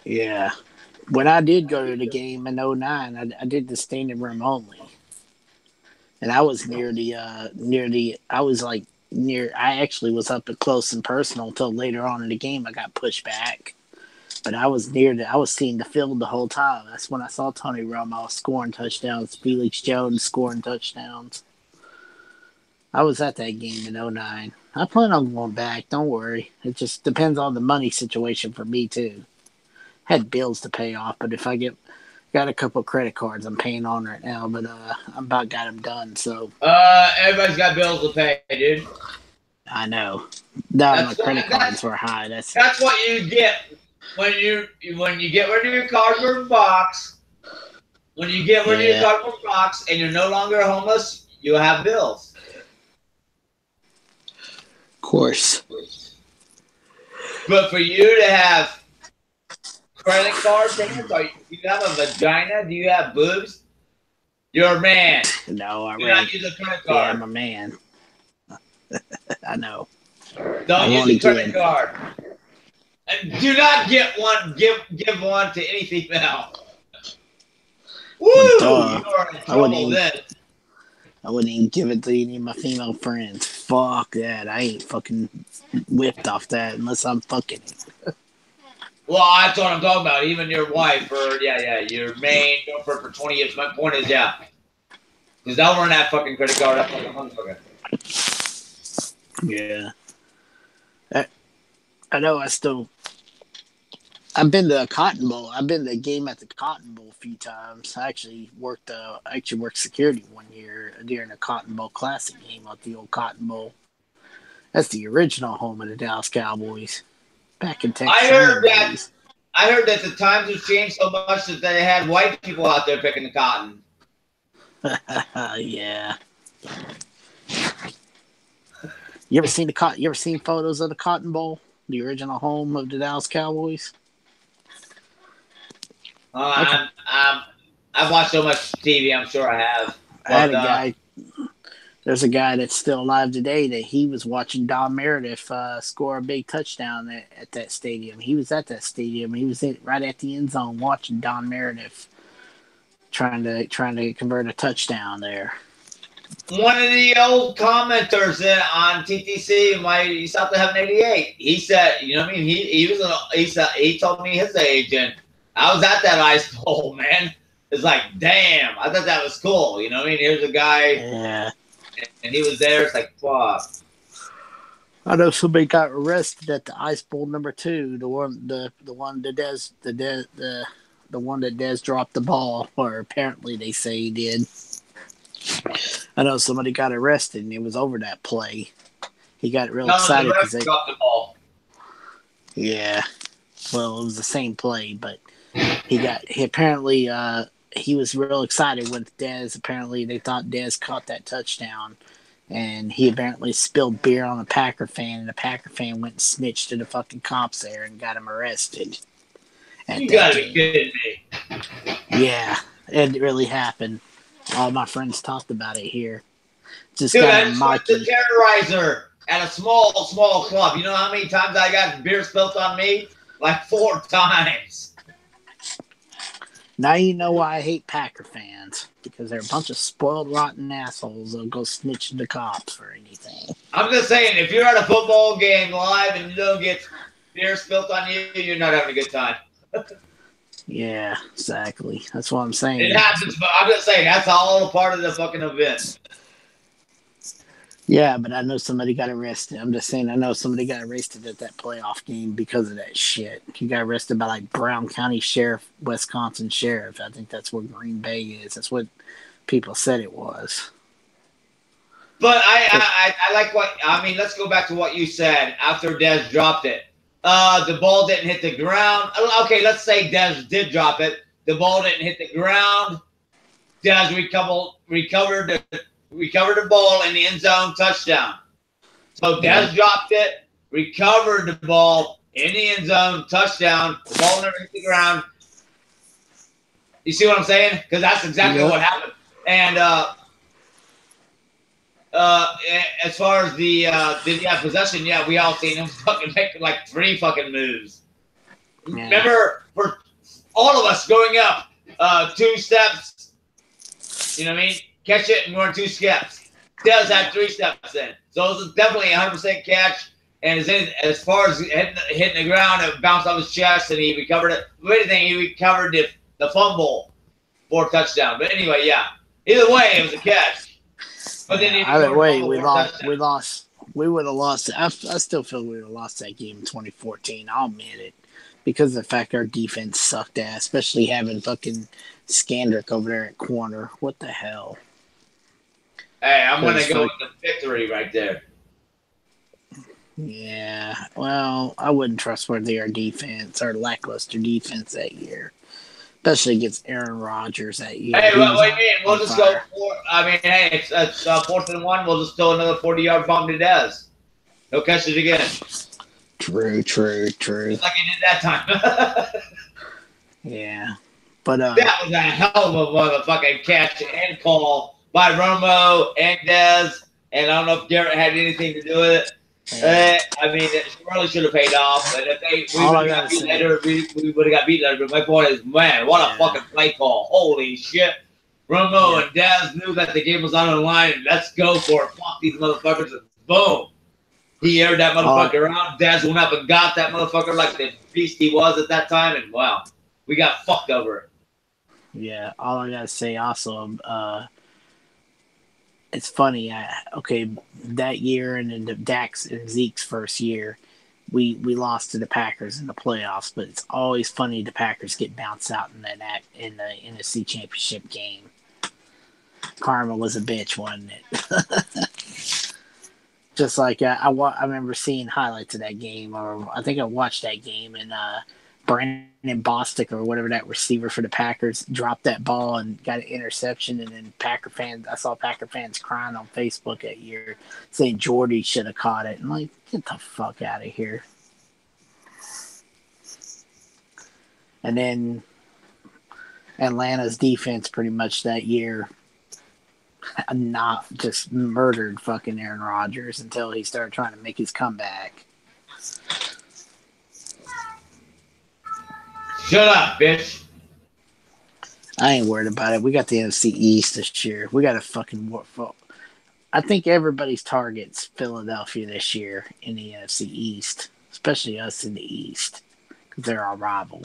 S2: Yeah. When I did go to the game in 2009, I did the standing room only. And I was I actually was up close and personal until later on in the game. I got pushed back. But I was seeing the field the whole time. That's when I saw Tony Romo scoring touchdowns, Felix Jones scoring touchdowns. I was at that game in 2009. I plan on going back. Don't worry. It just depends on the money situation for me, too. Had bills to pay off, but if I got a couple credit cards I'm paying on right now, but I'm about got them done. So
S1: everybody's got bills to pay, dude.
S2: I know. My credit cards were high. That's
S1: what you get when you get rid of your cardboard box. When you get rid of your cardboard box and you're no longer homeless, you have bills.
S2: Of course.
S1: But for you to have credit card payments, do you have a vagina? Do you have boobs? You're a man.
S2: No, I
S1: do not use a credit card.
S2: Yeah, I'm a man. I know.
S1: Don't use a credit card. And do not get one. Give one to any female. Woo! You are in trouble then.
S2: I wouldn't even give it to any of my female friends. Fuck that. I ain't fucking whipped off that unless I'm fucking it.
S1: Well, that's what I'm talking about. Even your wife, or your main girlfriend for 20 years. My point is, because they'll run that fucking credit card up like a motherfucker.
S2: Yeah. I know. I've been to a Cotton Bowl. I've been to a game at the Cotton Bowl a few times. I actually worked security one year during a Cotton Bowl Classic game at the old Cotton Bowl. That's the original home of the Dallas Cowboys back in Texas.
S1: I heard that the times have changed so much that they had white people out there picking the cotton.
S2: Yeah. You ever seen photos of the Cotton Bowl, the original home of the Dallas Cowboys?
S1: I've watched so much TV. I'm sure I have. But,
S2: there's a guy that's still alive today that he was watching Don Meredith score a big touchdown at that stadium. He was at that stadium. He was right at the end zone watching Don Meredith trying to convert a touchdown there.
S1: One of the old commenters on TTC, South of Heaven 88, he said, you know what I mean? He told me his age, and I was at that ice bowl, man. It's like, damn, I thought that was cool. You know what I mean? Here's a guy, and he was there. It's like, fuck.
S2: I know somebody got arrested at the ice bowl number 2, the one that Dez dropped the ball, or apparently they say he did. I know somebody got arrested, and it was over that play. He got real excited because they
S1: dropped the ball.
S2: Yeah, well, it was the same play, but he was real excited with Dez. Apparently, they thought Dez caught that touchdown, and he apparently spilled beer on a Packer fan, and the Packer fan went and snitched to the fucking cops there and got him arrested.
S1: You gotta be kidding me.
S2: Yeah, it really happened. All my friends talked about it here.
S1: Dude, I just went to Terrorizer at a small club. You know how many times I got beer spilt on me? Like 4 times.
S2: Now you know why I hate Packer fans. Because they're a bunch of spoiled, rotten assholes that'll go snitch to the cops for anything.
S1: I'm just saying, if you're at a football game live and you don't get beer spilt on you, you're not having a good time.
S2: Yeah, exactly. That's what I'm saying.
S1: It happens, but I'm just saying that's all a part of the fucking event.
S2: Yeah, but I know somebody got arrested. I'm just saying I know somebody got arrested at that playoff game because of that shit. He got arrested by like Brown County Sheriff, Wisconsin Sheriff. I think that's where Green Bay is. That's what people said it was.
S1: But I like what I mean. Let's go back to what you said after Dez dropped it. The ball didn't hit the ground. Okay, let's say Dez did drop it. The ball didn't hit the ground. Dez recovered the ball in the end zone, touchdown. So Dez dropped it, recovered the ball in the end zone, touchdown. The ball never hit the ground. You see what I'm saying? Because that's exactly what happened. And as far as the possession, we all seen him fucking make like 3 fucking moves. Yeah. Remember, for all of us growing up, 2 steps, you know what I mean? Catch it and run 2 steps. Dez had 3 steps in. So it was definitely 100% catch. And as far as hitting the ground, it bounced off his chest and he recovered it. If anything, he recovered the fumble for a touchdown. But anyway, either way, it was a catch. But then
S2: either way, we lost. We would have lost. I still feel we would have lost that game in 2014. I'll admit it. Because of the fact our defense sucked ass, especially having fucking Skandrick over there at corner. What the hell?
S1: Hey, I'm going to go with the victory right there.
S2: Yeah, well, I wouldn't trustworthy our defense, our lackluster defense that year. Especially against Aaron Rodgers that year.
S1: Hey, what do you mean? We'll just go for, it's 4th and 1. We'll just throw another 40-yard bomb to Dez. He'll catch it again.
S2: True.
S1: Just like he did that time.
S2: Yeah. But
S1: that was a hell of a motherfucking catch and call by Romo and Dez. And I don't know if Garrett had anything to do with it. It really should have paid off. And if we would have got beat later, we would have got beat later. But my point is, man, what a fucking play call. Holy shit. Romo and Daz knew that the game was on the line. Let's go for it. Fuck these motherfuckers. And boom. He aired that motherfucker out. Daz went up and got that motherfucker like the beast he was at that time. And wow, we got fucked over it.
S2: Yeah, all I gotta say also, it's funny. That year and in the Dax and Zeke's first year, we lost to the Packers in the playoffs. But it's always funny the Packers get bounced out in in the NFC Championship game. Karma was a bitch, wasn't it? Just like I remember seeing highlights of that game, or I think I watched that game, and Brandon Bostic or whatever that receiver for the Packers dropped that ball and got an interception, and then I saw Packer fans crying on Facebook that year saying Jordy should have caught it. I'm like, get the fuck out of here. And then Atlanta's defense pretty much that year not just murdered fucking Aaron Rodgers until he started trying to make his comeback.
S1: Shut up, bitch.
S2: I ain't worried about it. We got the NFC East this year. We got a fucking I think everybody's target's Philadelphia this year in the NFC East, especially us in the East, because they're our rival,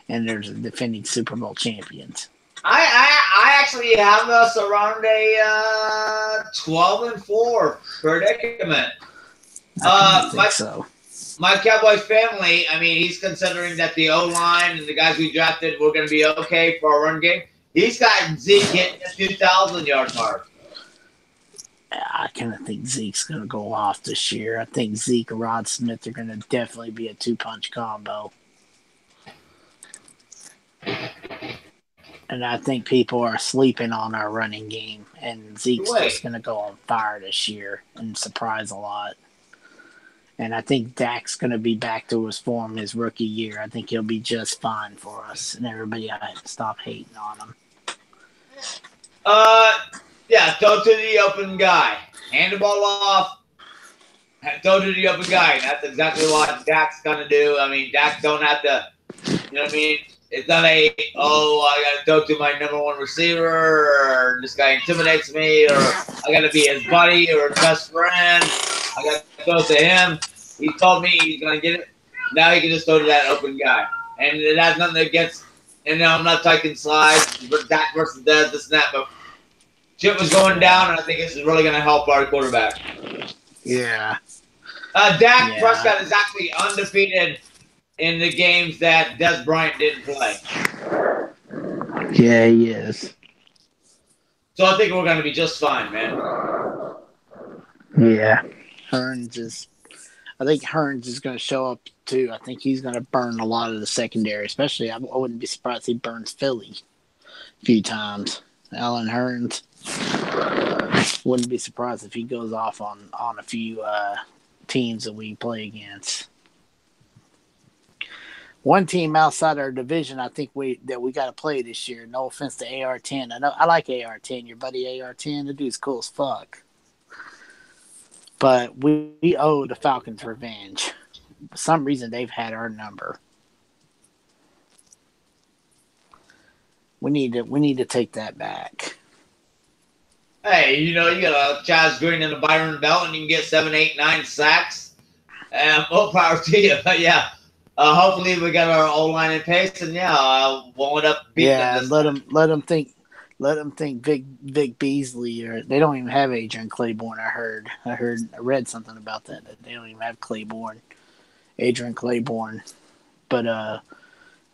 S2: and they're the defending Super Bowl champions.
S1: I actually have us around a 12-4 predicament.
S2: I think so.
S1: My Cowboys family, I mean, he's considering that the O-line and the guys we drafted were going to be okay for our run game. He's got Zeke hitting the 2,000-yard mark.
S2: I kind of think Zeke's going to go off this year. I think Zeke and Rod Smith are going to definitely be a two-punch combo. And I think people are sleeping on our running game, and Zeke's just going to go on fire this year and surprise a lot. And I think Dak's going to be back to his form his rookie year. I think he'll be just fine for us, and everybody ought to stop hating on him.
S1: Yeah, throw to the open guy. Hand the ball off. Throw to the open guy. And that's exactly what Dak's going to do. I mean, Dak don't have to, you know what I mean? It's not I got to throw to my number one receiver, or this guy intimidates me, or I got to be his buddy or his best friend. I got to throw to him. He told me he's going to get it. Now he can just throw to that open guy. And it has nothing against, and I'm not taking sides, Dak versus Dez, this and that, but shit was going down, and I think this is really going to help our quarterback.
S2: Yeah.
S1: Dak Prescott is actually undefeated in the games that Des Bryant didn't play.
S2: Yeah, he is.
S1: So I think we're going to be just fine, man.
S2: Yeah. I think Hearns is going to show up, too. I think he's going to burn a lot of the secondary, especially I wouldn't be surprised if he burns Philly a few times. Alan Hearns. Wouldn't be surprised if he goes off on a few teams that we play against. One team outside our division, I think we got to play this year. No offense to AR-10. I like AR-10. Your buddy AR-10, the dude's cool as fuck. But we owe the Falcons revenge. For some reason, they've had our number. We need to take that back.
S1: Hey, you know, you got a Chaz Green and a Byron Bell, and you can get 7, 8, 9 sacks. More power to you. But yeah, hopefully we got our O-line in pace, and we'll end up beating them.
S2: Let them think Vic Beasley, or they don't even have Adrian Claiborne. I read something about that they don't even have Adrian Claiborne. But I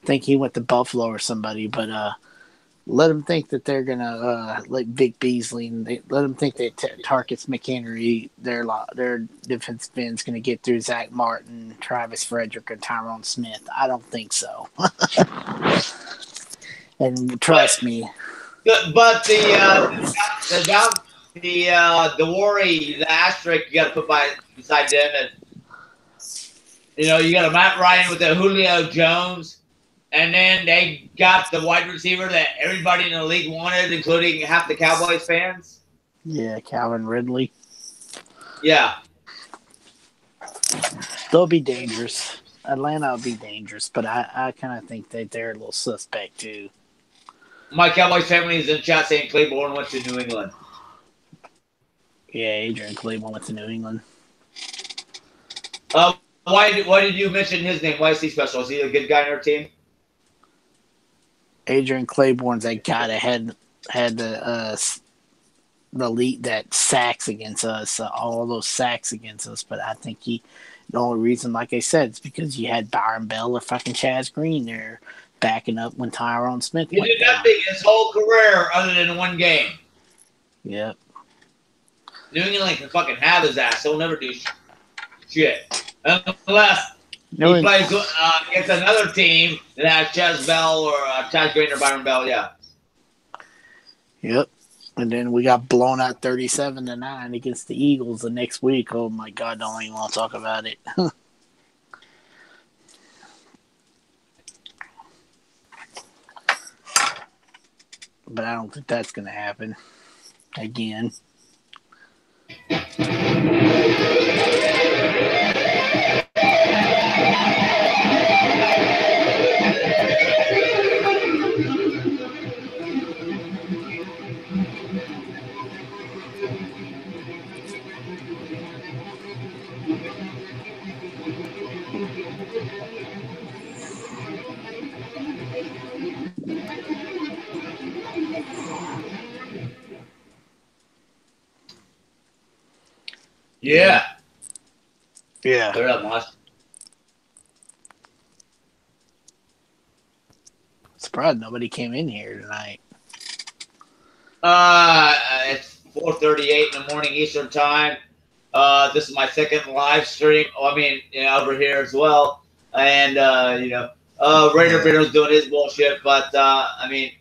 S2: think he went to Buffalo or somebody. But let them think that they're gonna like Vic Beasley, and let them think that Tarkus McHenry, their defensive end's gonna get through Zach Martin, Travis Frederick, and Tyrone Smith. I don't think so. And trust me.
S1: But the worry, the asterisk you got to put beside them, and you got a Matt Ryan with a Julio Jones, and then they got the wide receiver that everybody in the league wanted, including half the Cowboys fans.
S2: Yeah, Calvin Ridley.
S1: Yeah,
S2: they'll be dangerous. Atlanta will be dangerous, but I kind of think that they're a little suspect too.
S1: My Cowboys family is in chat saying Claiborne went to New England.
S2: Yeah, Adrian Claiborne went to New England.
S1: Why did you mention his name? Why is he special? Is he a good guy on our team?
S2: Adrian Claiborne's that guy that had the lead that sacks against us, all those sacks against us. But I think the only reason, like I said, is because you had Byron Bell or fucking Chaz Green there backing up when Tyrone Smith
S1: He
S2: went
S1: did
S2: down.
S1: nothing his whole career other than one game.
S2: Yep.
S1: New England can fucking have his ass. He'll never do shit unless he plays against another team that has Chaz Bell or Chaz Green or Byron Bell. Yeah.
S2: Yep. And then we got blown out 37-9 against the Eagles the next week. Oh my God! Don't even want to talk about it. But I don't think that's going to happen again.
S1: Yeah.
S2: Yeah.
S1: Clear up, Mosh.
S2: Surprised nobody came in here tonight.
S1: It's 4:38 in the morning Eastern time. This is my second live stream. I mean, over here as well. And Raider Bear's doing his bullshit. But I mean,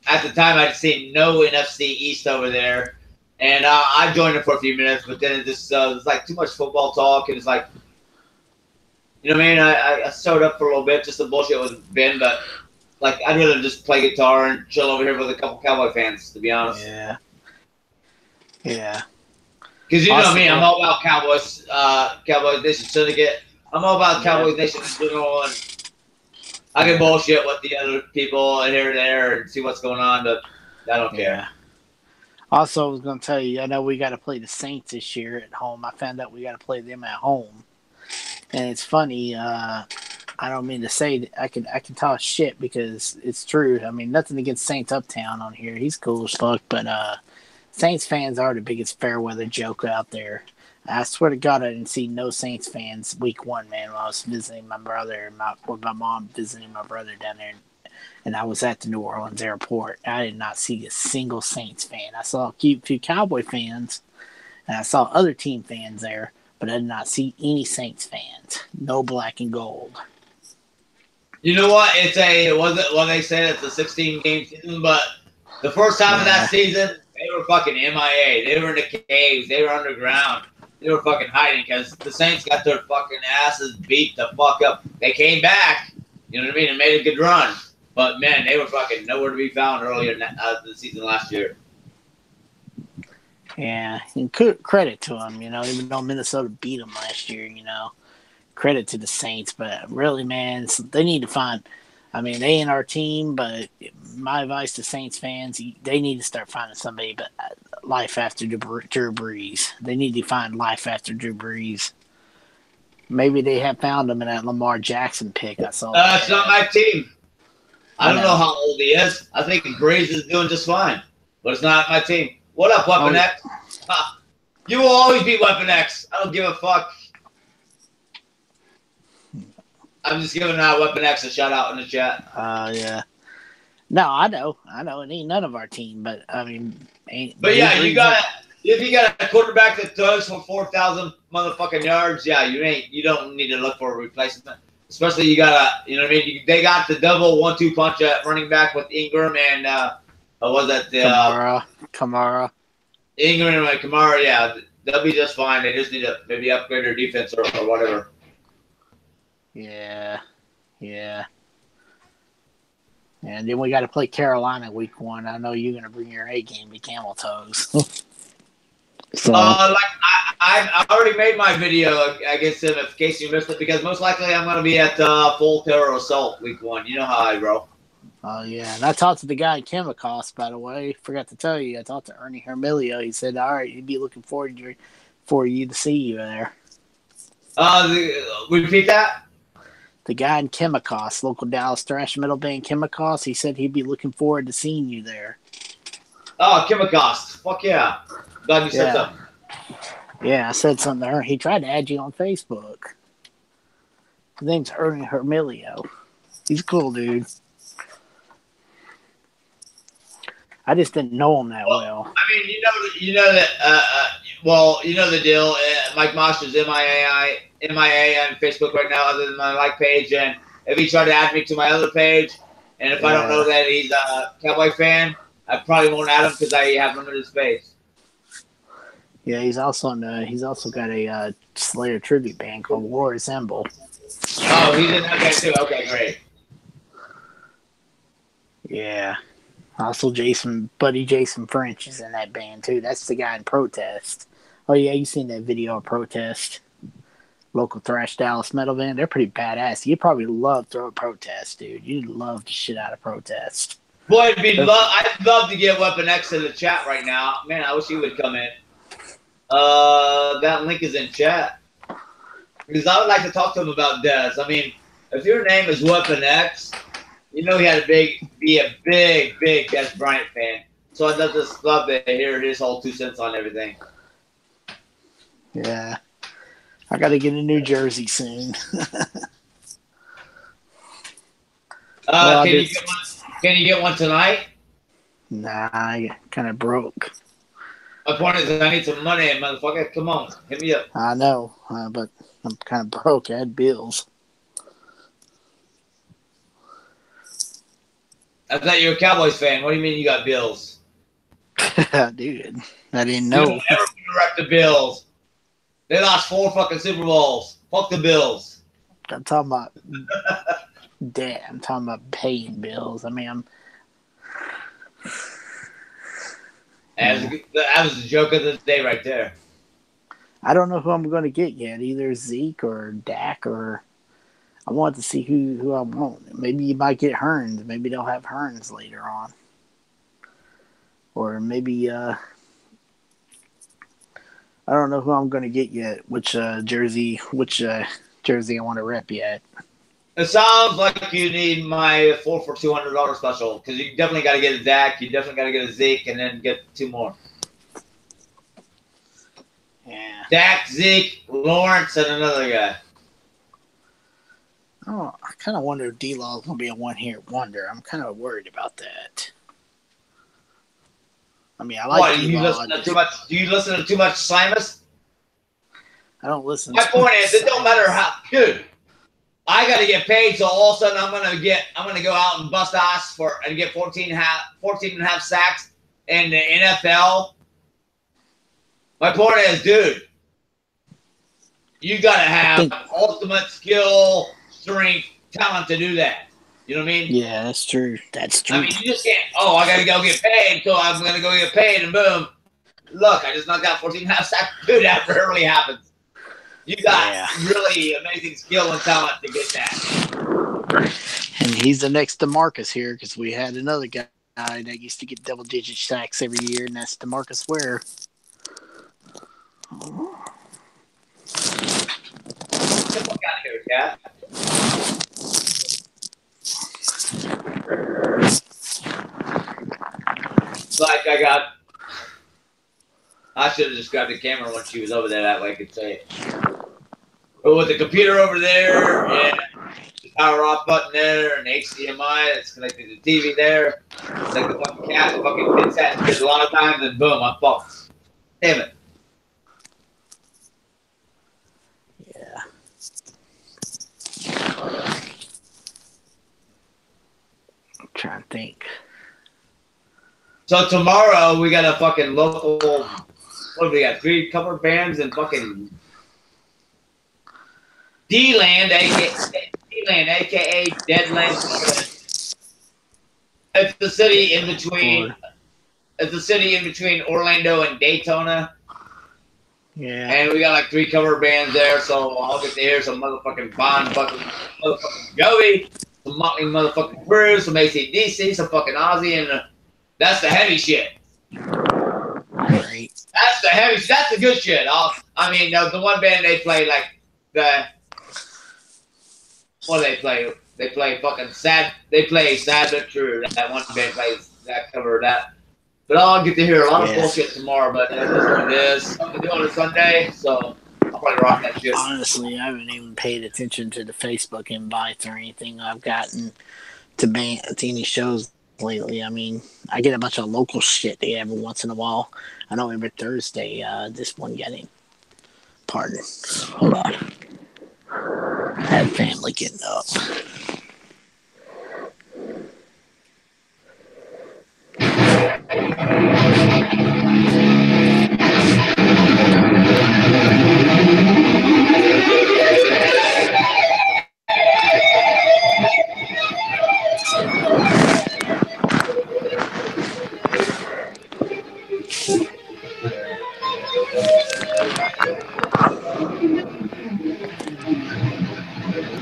S1: at the time I'd seen no NFC East over there, and I joined it for a few minutes. But then it just it's like too much football talk, and it's like, you know what I mean? I showed up for a little bit just to bullshit with Ben, but like I'd rather just play guitar and chill over here with a couple Cowboy fans, to be honest.
S2: Yeah. Yeah.
S1: Because you know me, I'm all about Cowboys, Cowboys Nation Syndicate. I'm all about Cowboys Nation in general, and I can bullshit with the other people here and there and see what's going on, but I don't care.
S2: Also, I was going to tell you, I know we got to play the Saints this year at home. I found out we got to play them at home. And it's funny, I don't mean to say that I can talk shit because it's true. I mean, nothing against Saints Uptown on here. He's cool as fuck, but Saints fans are the biggest fair weather joke out there. I swear to God, I didn't see no Saints fans week one, man, when I was visiting my brother, with my mom visiting my brother down there. And I was at the New Orleans airport. I did not see a single Saints fan. I saw a few Cowboy fans, and I saw other team fans there, but I did not see any Saints fans. No black and gold.
S1: You know what? It's they said it's a 16-game season, but the first half of that season, they were fucking MIA. They were in the caves. They were underground. They were fucking hiding because the Saints got their fucking asses beat the fuck up. They came back, you know what I mean, and made a good run. But, man, they were fucking nowhere to be found earlier in the season last year.
S2: Yeah, and credit to them, even though Minnesota beat them last year, credit to the Saints. But really, man, they need to find – I mean, they ain't our team, but my advice to Saints fans, they need to start finding somebody but life after Drew Brees. They need to find life after Drew Brees. Maybe they have found him in that Lamar Jackson pick I saw.
S1: It's not my team. I don't know how old he is. I think Brees is doing just fine, but it's not my team. What up, Weapon X? You will always be Weapon X. I don't give a fuck. I'm just giving Weapon X a shout out in the chat.
S2: Yeah. No, I know. It ain't none of our team, but I mean,
S1: but yeah, if you got a quarterback that throws for 4,000 motherfucking yards, yeah, you don't need to look for a replacement. Especially you got they got the double 1-2 punch at running back with Ingram and was that
S2: Kamara?
S1: Ingram and Kamara, yeah, they'll be just fine. They just need to maybe upgrade their defense or whatever.
S2: Yeah. And then we got to play Carolina week 1. I know you're gonna bring your A game to Camel Toes.
S1: So, I already made my video against him in case you missed it, because most likely I'm going to be at Full Terror Assault week 1. You know how I roll.
S2: Oh, yeah. And I talked to the guy in Chemicals, by the way. Forgot to tell you. I talked to Ernie Hermilio. He said, all right, he'd be looking forward for you to see you there.
S1: Repeat that?
S2: The guy in Chemicals, local Dallas thrash metal band Chemicals, he said he'd be looking forward to seeing you there.
S1: Oh, Chemicals. Fuck yeah. Glad you said something.
S2: Yeah, I said something to her. He tried to add you on Facebook. His name's Ernie Hermilio. He's a cool dude. I just didn't know him that well.
S1: I mean, you know that. Well, you know the deal. Mike Mosh is MIA on Facebook right now, other than my like page. And if he tried to add me to my other page, and if I don't know that he's a Cowboy fan, I probably won't add him because I have limited space.
S2: Yeah, he's also got a Slayer tribute band called War Assemble.
S1: Oh, he's in that band too. Okay, great.
S2: Yeah. Also, Buddy Jason French is in that band too. That's the guy in Protest. Oh yeah, you seen that video of Protest? Local thrash Dallas metal band. They're pretty badass. You'd probably love Protest, dude. You'd love the shit out of Protest.
S1: Boy, I'd love to get Weapon X in the chat right now. Man, I wish he would come in. That link is in chat. Because I would like to talk to him about Dez. I mean, if your name is Weapon X, you know he had to be a big Dez Bryant fan. So I'd just love to hear his whole 2 cents on everything.
S2: Yeah. I got to get a New Jersey soon.
S1: Can you get one tonight?
S2: Nah, I kind of broke.
S1: My point is I need some money, motherfucker. Come on, hit me up.
S2: I know, but I'm kind of broke. I had bills.
S1: I thought you were a Cowboys fan. What do you mean you got bills?
S2: Dude, I didn't know.
S1: You don't ever direct the Bills. They lost 4 fucking Super Bowls. Fuck the Bills.
S2: I'm talking about debt. I'm talking about paying bills. I mean,
S1: that was the joke of the day right there.
S2: I don't know who I'm going to get yet. Either Zeke or Dak or... I want to see who I want. Maybe you might get Hearns. Maybe they'll have Hearns later on. Or maybe... I don't know who I'm going to get yet. Which jersey I want to rep yet.
S1: It sounds like you need my 4 for $200 special because you definitely got to get a Dak, you definitely got to get a Zeke, and then get 2 more.
S2: Yeah.
S1: Dak, Zeke, Lawrence, and another guy.
S2: Oh, I kind of wonder if D-Law is going to be a one-hit wonder. I'm kind of worried about that. I mean, I like D-Law.
S1: Do you listen to too much Slimus?
S2: I don't listen.
S1: My point is, it don't matter how, dude. I got to get paid, so all of a sudden I'm gonna go out and bust ass and get 14 and a half sacks in the NFL. My point is, dude, you gotta have ultimate skill, strength, talent to do that. You know what I mean?
S2: Yeah, that's true. That's true.
S1: I mean, you just can't. Oh, I gotta go get paid, so I'm gonna go get paid, and boom, look, I just knocked out 14 and a half sacks. Dude, that rarely happens. You got really amazing skill and talent to get that.
S2: And he's the next DeMarcus here because we had another guy that used to get double-digit sacks every year, and that's DeMarcus Ware.
S1: Get the fuck out of here, cat. Like I should have just grabbed the camera when she was over there. That way I could say it. But with the computer over there and the power off button there and HDMI that's connected to the TV there, it's like the fucking cat fucking hits that shit a lot of times and boom, I'm fucked. Damn it.
S2: Yeah. I'm trying to think.
S1: So tomorrow we got a fucking local. What do we got? 3 cover bands and fucking D-Land, aka Deadland. It's the city in between. It's the city in between Orlando and Daytona.
S2: Yeah.
S1: And we got like 3 cover bands there, so I'll get to hear some motherfucking Bond, motherfucking Joey, some Motley motherfucking Crue, some AC/DC, some fucking Ozzy, and that's the heavy shit.
S2: Right.
S1: That's the heavy. That's the good shit. I mean, the one band they play like the. What do they play? They play fucking sad. They play Sad But True. That one band plays that cover of that. But I'll get to hear a lot of bullshit tomorrow. But it is what it is. I'm doing it Sunday, so I'll probably rock that shit.
S2: Honestly, I haven't even paid attention to the Facebook invites or anything I've gotten to any shows lately. I mean, I get a bunch of local shit every once in a while. I know every Thursday, this one getting. Pardon. Hold on. I had family getting up.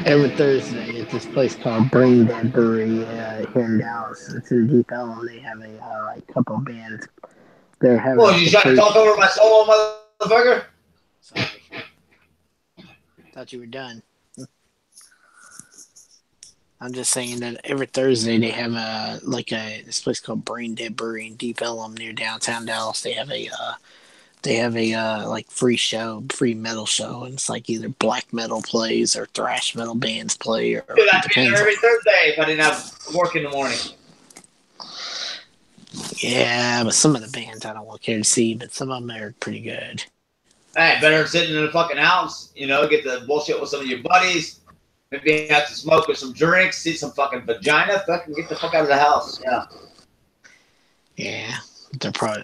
S2: Every Thursday at this place called Brain Dead Brewery here in Dallas. It's in Deep Ellum. They have a couple bands. They're having.
S1: Well, you trying to talk over my solo, motherfucker?
S2: Sorry. Thought you were done. I'm just saying that every Thursday they have this place called Brain Dead Brewery in Deep Ellum near downtown Dallas. They have a free metal show, and it's like either black metal plays or thrash metal bands play. Or
S1: dude, I'd be there every Thursday if I didn't have work in the morning.
S2: Yeah, but some of the bands I don't want to care to see, but some of them are pretty good.
S1: Hey, better than sitting in the fucking house, get the bullshit with some of your buddies. Maybe have to smoke with some drinks, see some fucking vagina, fucking get the fuck out of the house. Yeah.
S2: Yeah, they're probably.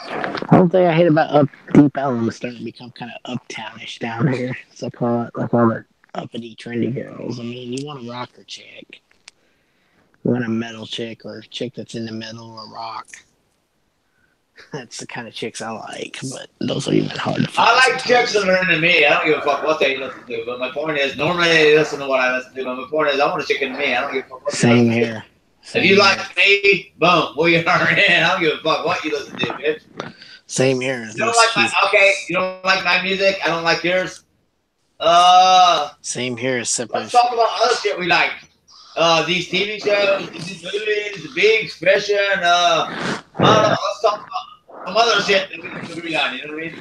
S2: The whole thing I hate about Deep Ellum is starting to become kind of uptownish down here. It's like all the uppity, trendy girls. I mean, you want a rocker chick. You want a metal chick or a chick that's in the metal or rock. That's the kind of chicks I like, but those are even hard to find.
S1: I like chicks that are into me. I don't give a fuck what they listen to, but my point is, normally they listen to what I listen to, but my point is, I want a chick into me. I don't give a fuck what
S2: Same here.
S1: If you like me, boom, we are in. I don't give a fuck what you listen to, bitch.
S2: Same here.
S1: You don't like my music? I don't like yours?
S2: Same here, except
S1: let's talk about other shit we like. These TV shows, these movies, the big fishing, I don't know, let's talk about some other shit that we can agree on, you know what I mean?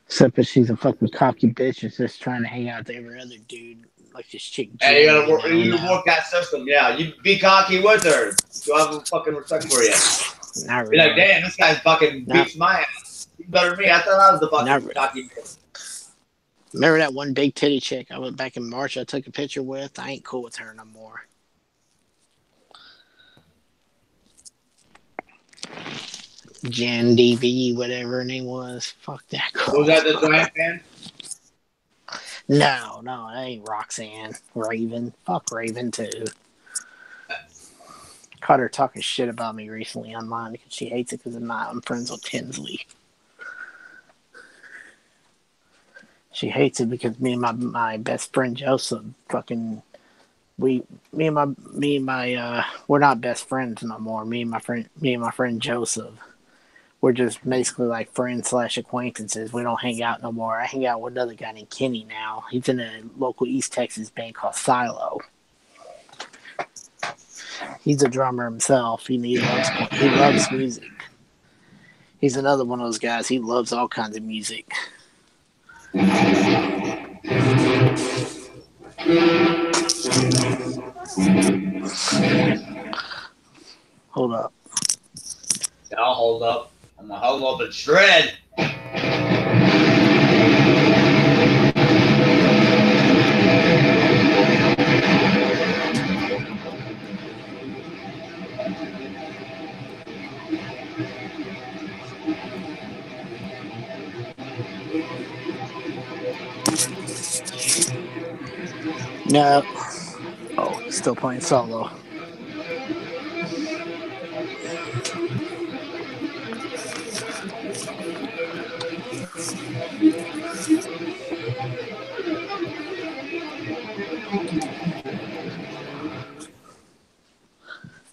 S2: Except that she's a fucking cocky bitch that's just trying to hang out with every other dude, like this chick.
S1: Hey, you gotta work that system, yeah. You be cocky with her. So I have a fucking respect for you.
S2: Not really.
S1: Be like, damn, this guy's fucking beats my ass. He's better than me. I thought I was the fucking cocky bitch.
S2: Remember that one big titty chick I went back in March I took a picture with? I ain't cool with her no more. Jen DV, whatever her name was. Fuck that girl.
S1: Was that the giant fan?
S2: No, that ain't Roxanne. Raven. Fuck Raven, too. Caught her talking shit about me recently online because she hates it because I'm friends with Tinsley. She hates it because me and my best friend Joseph fucking we're not best friends no more. Me and my friend Joseph, we're just basically like friends / acquaintances. We don't hang out no more. I hang out with another guy named Kenny now. He's in a local East Texas band called Silo. He's a drummer himself. He loves music. He's another one of those guys. He loves all kinds of music. Hold up.
S1: I'll hold up. I'm gonna hold up and shred.
S2: No. Oh, still playing solo.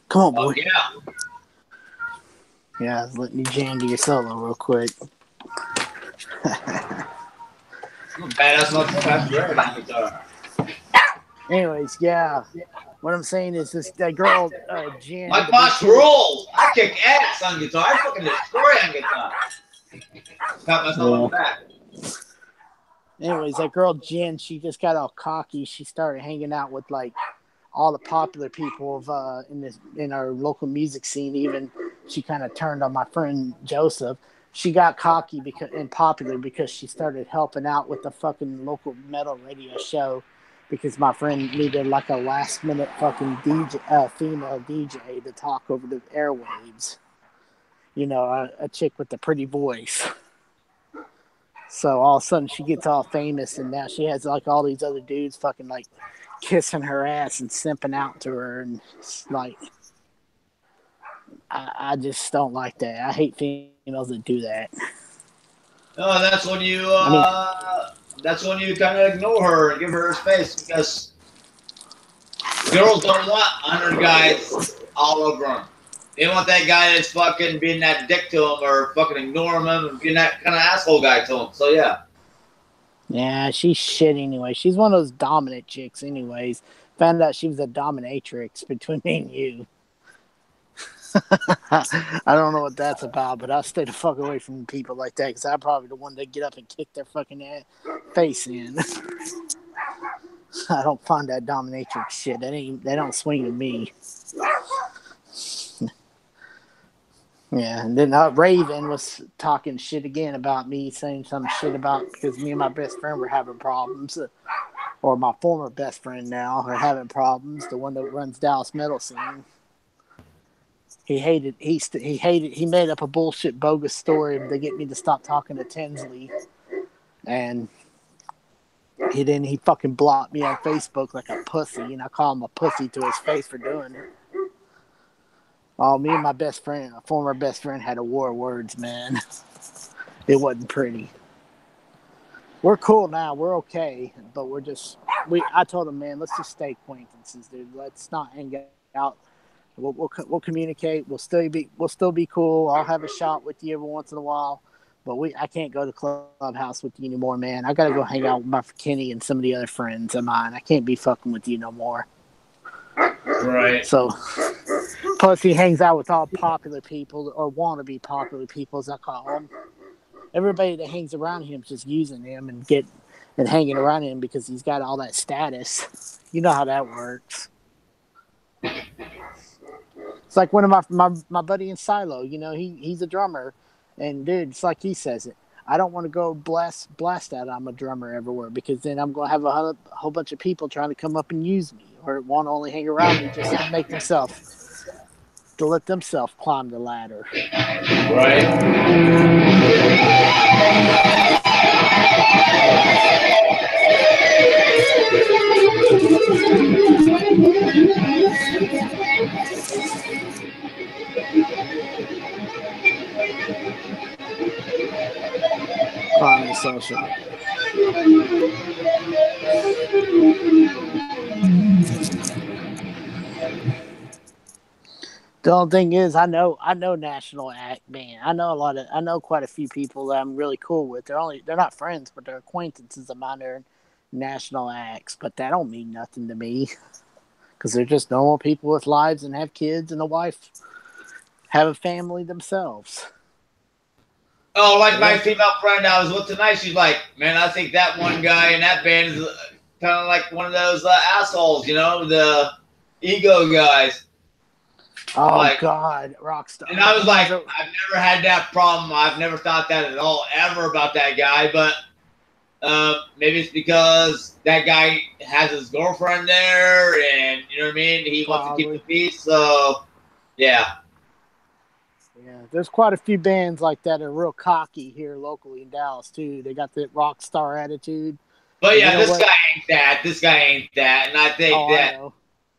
S2: Come on, boy.
S1: Oh, yeah.
S2: Yeah, let me jam to your solo real quick.
S1: I'm a badass motherfucker. I swear that guitar.
S2: Anyways, yeah. What I'm saying is that girl, Jen.
S1: My boss rules. I kick ass on guitar. I fucking destroy on guitar. Pat myself on the back.
S2: Anyways, that girl Jen, she just got all cocky. She started hanging out with like all the popular people of in our local music scene. Even she kind of turned on my friend Joseph. She got cocky and popular because she started helping out with the fucking local metal radio show because my friend needed like a last minute fucking DJ, female DJ to talk over the airwaves. You know, a chick with a pretty voice. So all of a sudden she gets all famous, and now she has like all these other dudes fucking like kissing her ass and simping out to her, and it's like I just don't like that. I hate females that do that.
S1: No, that's when you kind of ignore her and give her space because girls don't want 100 guys all over them. They want that guy that's fucking being that dick to them or fucking ignoring them and being that kind of asshole guy to them. So yeah.
S2: Yeah, she's shit anyway. She's one of those dominant chicks anyways. Found out she was a dominatrix between me and you. I don't know what that's about, but I'll stay the fuck away from people like that because I'm probably the one that get up and kick their fucking face in. I don't find that dominatrix shit. They don't swing at me. Yeah, and then Raven was talking shit again about me, saying some shit about because me and my best friend were having problems, or my former best friend now are having problems. The one that runs Dallas Metal Scene. He made up a bullshit bogus story to get me to stop talking to Tinsley, and he fucking blocked me on Facebook like a pussy, and I call him a pussy to his face for doing it. Oh, me and my best friend, a former best friend, had a war of words, man. It wasn't pretty. We're cool now. We're okay, but I told him, man, let's just stay acquaintances, dude. Let's not hang out. We'll communicate. We'll still be cool. I'll have a shot with you every once in a while, but I can't go to Clubhouse with you anymore, man. I gotta go hang out with my Kenny and some of the other friends of mine. I can't be fucking with you no more.
S1: Right.
S2: So, plus he hangs out with all popular people or wannabe popular people, as I call them. Everybody that hangs around him is just using him and hanging around him because he's got all that status. You know how that works. It's like one of my buddy in Silo. You know, he's a drummer, and dude, it's like he says it. I don't want to go blast out I'm a drummer everywhere because then I'm going to have a whole bunch of people trying to come up and use me or want to only hang around me just to let themselves climb the ladder.
S1: Right.
S2: Climb the social. The only thing is, I know national act man. I know quite a few people that I'm really cool with. They're not friends, but they're acquaintances of mine. They're national acts, but that don't mean nothing to me because they're just normal people with lives and have kids and a wife, have a family themselves.
S1: Oh, like my female friend I was with tonight, she's like, man, I think that one guy in that band is kind of like one of those assholes, you know, the ego guys.
S2: Oh, like, God, Rockstar.
S1: And I was like, I've never had that problem. I've never thought that at all, ever about that guy. But maybe it's because that guy has his girlfriend there, and you know what I mean? He wants to keep the peace. So, yeah.
S2: Yeah, there's quite a few bands like that are real cocky here locally in Dallas, too. They got that rock star attitude.
S1: But yeah, this guy ain't that. This guy ain't that. And I think that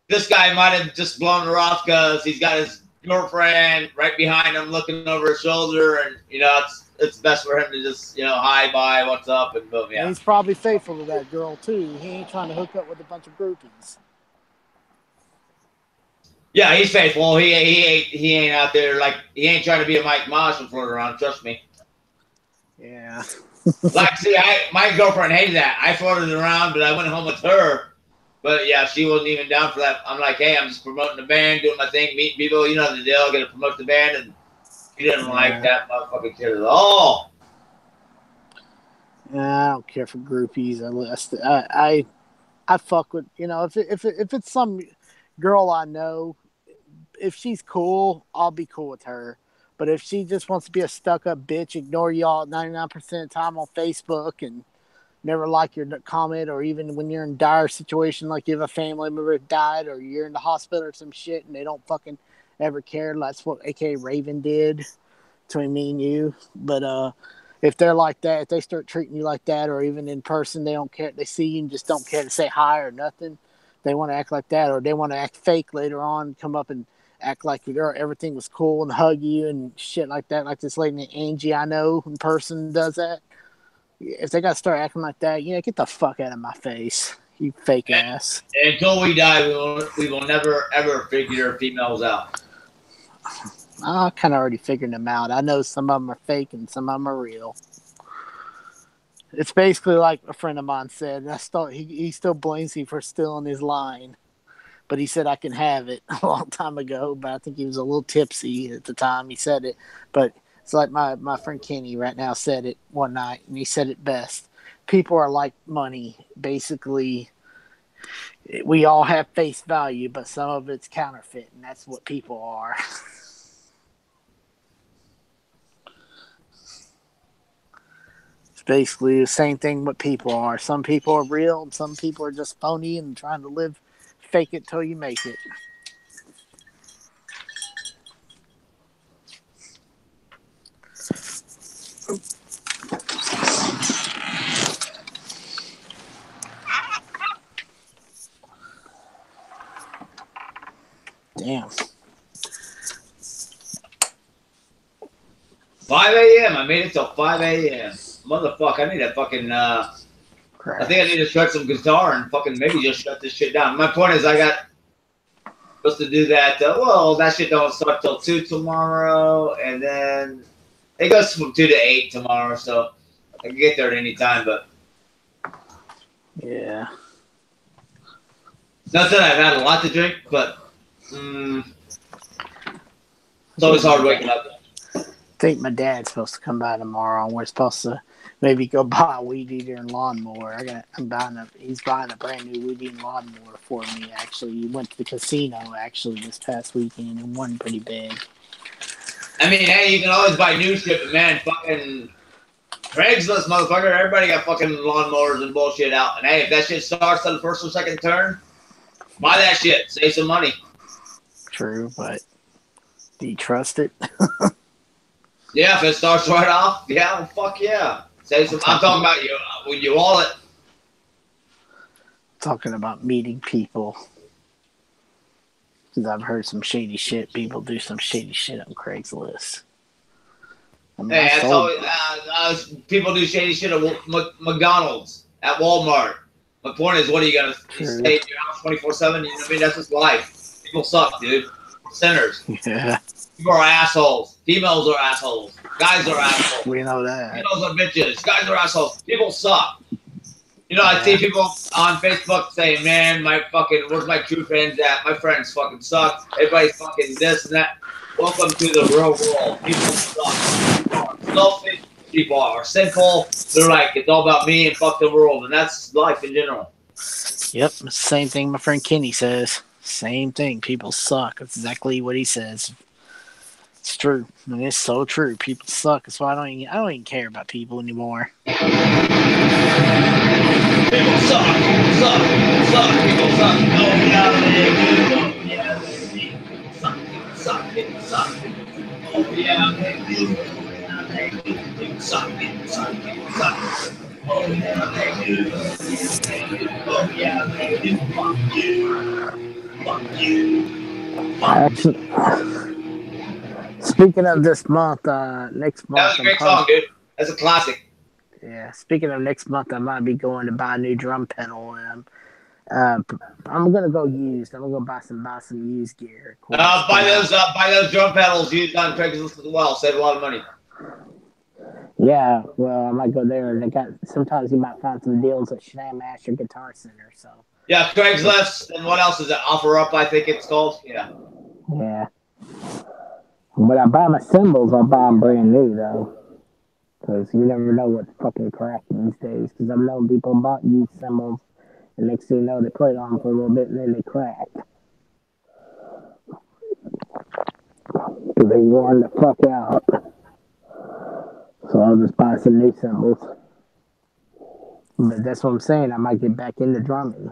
S1: this guy might have just blown her off because he's got his girlfriend right behind him looking over his shoulder. And, you know, it's best for him to just, you know, hi, bye, what's up, and boom, yeah.
S2: And he's probably faithful to that girl, too. He ain't trying to hook up with a bunch of groupies.
S1: Yeah, he's faithful. He ain't out there like he ain't trying to be a Mike Mosh and float around. Trust me.
S2: Yeah.
S1: Like, see, my girlfriend hated that. I floated around, but I went home with her. But yeah, she wasn't even down for that. I'm like, hey, I'm just promoting the band, doing my thing, meeting people. You know the deal. Got to promote the band, and she didn't like that motherfucking kid at all.
S2: I don't care for groupies. I fuck with, you know, if it's some girl I know, if she's cool, I'll be cool with her. But if she just wants to be a stuck up bitch, ignore y'all 99% of the time on Facebook and never like your comment, or even when you're in dire situation, like you have a family member that died or you're in the hospital or some shit and they don't fucking ever care. That's what AK Raven did between me and you. But if they're like that, if they start treating you like that, or even in person, they don't care. They see you and just don't care to say hi or nothing. They want to act like that, or they want to act fake later on, come up and act like everything was cool and hug you and shit like that. Like this lady named Angie I know in person does that. If they got to start acting like that, get the fuck out of my face, you fake ass.
S1: And until we die, we will never ever figure females out.
S2: I kind of already figured them out. I know some of them are fake and some of them are real. It's basically like a friend of mine said, and he still blames me for stealing his line. But he said I can have it a long time ago, but I think he was a little tipsy at the time he said it. But it's like my friend Kenny right now said it one night, and he said it best. People are like money. Basically, we all have face value, but some of it's counterfeit, and that's what people are. It's basically the same thing what people are. Some people are real, and some people are just phony and trying to live fake it till you make it. Damn.
S1: 5 a.m. I made it till 5 a.m. Motherfucker, I need a fucking. I think I need to shred some guitar and fucking maybe just shut this shit down. My point is, I got supposed to do that. Well, that shit don't start till 2 tomorrow, and then it goes from 2 to 8 tomorrow, so I can get there at any time. But
S2: yeah,
S1: not that I've had a lot to drink, but it's always hard waking up.
S2: I think my dad's supposed to come by tomorrow, and we're supposed to maybe go buy a weed eater and lawnmower. He's buying a brand new weed eater lawnmower for me. Actually, he went to the casino this past weekend and won pretty big.
S1: I mean, hey, you can always buy new shit, but man, fucking Craigslist, motherfucker. Everybody got fucking lawnmowers and bullshit out. And hey, if that shit starts on the first or second turn, buy that shit. Save some money.
S2: True, but do you trust it?
S1: Yeah, if it starts right off, yeah, well, fuck yeah. Save some. I'm talking about you when you wallet.
S2: Talking about meeting people. Because I've heard some shady shit. People do some shady shit on Craigslist. I mean,
S1: Hey, that's always, people do shady shit at McDonald's, at Walmart. My point is, what are you going to stay at your house 24/7? You know what I mean? That's just life. People suck, dude. Sinners.
S2: Yeah.
S1: People are assholes. Females are assholes. Guys are assholes.
S2: We know that.
S1: Females are bitches. Guys are assholes. People suck. You know, I see people on Facebook saying, man, where's my true friends at? My friends fucking suck. Everybody's fucking this and that. Welcome to the real world. People suck. People are selfish. People are sinful. They're like, it's all about me and fuck the world. And that's life in general.
S2: Yep. Same thing my friend Kenny says. Same thing. People suck. That's exactly what he says. It's true. I mean, it's so true. People suck. That's why I don't even care about people anymore.
S1: People suck. People suck. People suck. People suck. Oh, yeah, they do. Oh, yeah, they do. People suck. People suck. People suck. Oh, yeah, they do. Oh, yeah, they do. People suck. People suck. People suck. Oh, yeah, they do. Oh, yeah, they do. Fuck you. Fuck you. Fuck you.
S2: Speaking of this month, next month.
S1: That was a great song, dude. That's a classic.
S2: Yeah. Speaking of next month, I might be going to buy a new drum pedal. I'm gonna go used. I'm gonna go buy some used gear. Of course,
S1: Buy those drum pedals used on Craigslist as well. Save a lot of money.
S2: yeah, well, I might go there. They got sometimes you might find some deals at Shnam Asher Guitar Center. So
S1: Yeah, Craigslist, and what else is it? Offer Up, I think it's called. Yeah.
S2: yeah, but I buy my cymbals. I buy them brand new though, because you never know what's fucking crack these days. Because I've known people bought used cymbals, and next thing you know, they played on them for a little bit, and then they cracked. Because they worn the fuck out. So I'll just buy some new cymbals. But that's what I'm saying. I might get back into drumming.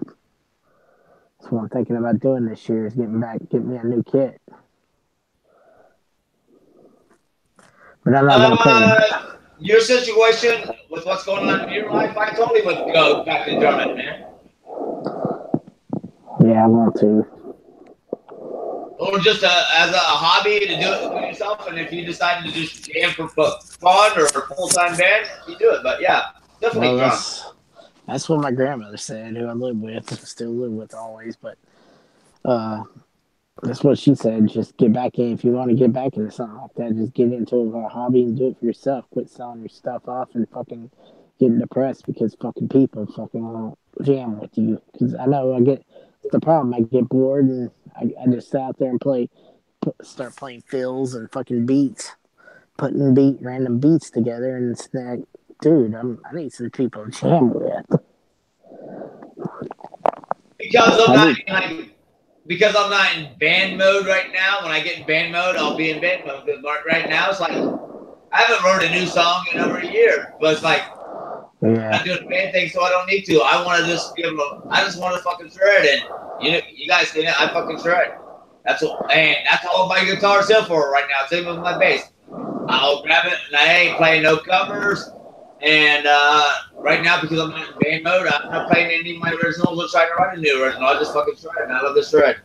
S2: That's what I'm thinking about doing this year is getting me a new kit. But I'm not gonna play.
S1: Your situation with what's going on in your life, I totally would go back to drumming, man.
S2: Yeah, I want to.
S1: Or just as a hobby to do it with yourself, and if you decide to just jam for fun or a full-time band, you do it. But yeah, definitely drum.
S2: That's what my grandmother said, who I live with, still live with always. But uh, that's what she said. Just get back in. If you want to get back into something like that, just get into a hobby and do it for yourself. Quit selling your stuff off and fucking getting depressed because fucking people fucking won't jam with you. Because I know it's the problem. I get bored and I just sit out there and start playing fills and fucking beats, putting random beats together, and it's like, dude, I need some people to jam with.
S1: Because I'm not in band mode right now. When I get in band mode, I'll be in band mode. But right now, it's like I haven't wrote a new song in over a year. But it's like I'm not doing a band thing, so I don't need to. I want to just I just want to fucking shred, and you guys see that I fucking shred. That's all my guitar's here for right now. Same with my bass. I'll grab it, and I ain't playing no covers. And right now, because I'm not in band mode, I'm not playing any of my originals or trying to write a new original. I just fucking shred, and I love this shred.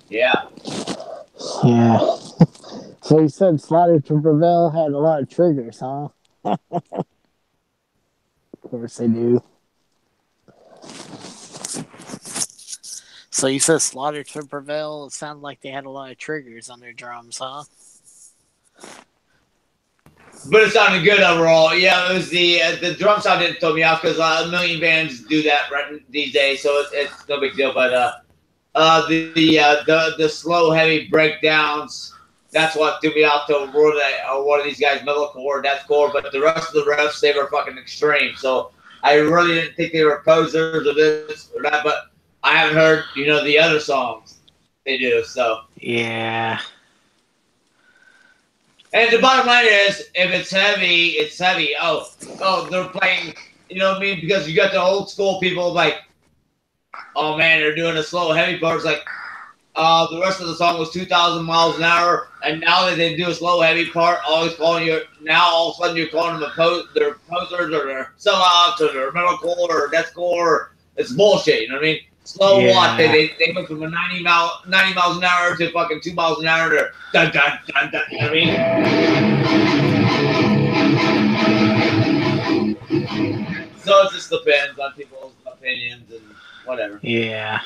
S1: Yeah.
S2: Yeah. So you said Slaughter to Prevail had a lot of triggers, huh? Of course they do. So you said Slaughter to Prevail. It sounded like they had a lot of triggers on their drums, huh?
S1: But it sounded good overall. Yeah, it was the drum sound didn't throw me off because a million bands do that right these days, so it's no big deal. But the slow heavy breakdowns, that's what threw me off to one of these guys metalcore, deathcore. But the rest of the refs, they were fucking extreme. So I really didn't think they were posers or this or that. But I haven't heard the other songs they do. So
S2: yeah.
S1: And the bottom line is, if it's heavy, it's heavy. Oh, they're playing, you know what I mean? Because you got the old school people like, oh man, they're doing a slow heavy part. It's like, the rest of the song was 2,000 miles an hour, and now that they do a slow heavy part, always calling you. Now all of a sudden you're calling them they're posers or they're sellouts or they're metalcore or deathcore. It's bullshit. You know what I mean? Slow walk. They went from 90 miles an hour to fucking 2 miles an hour to dun dun dun dun. You know what I mean? So it just depends on people's opinions and whatever.
S2: Yeah.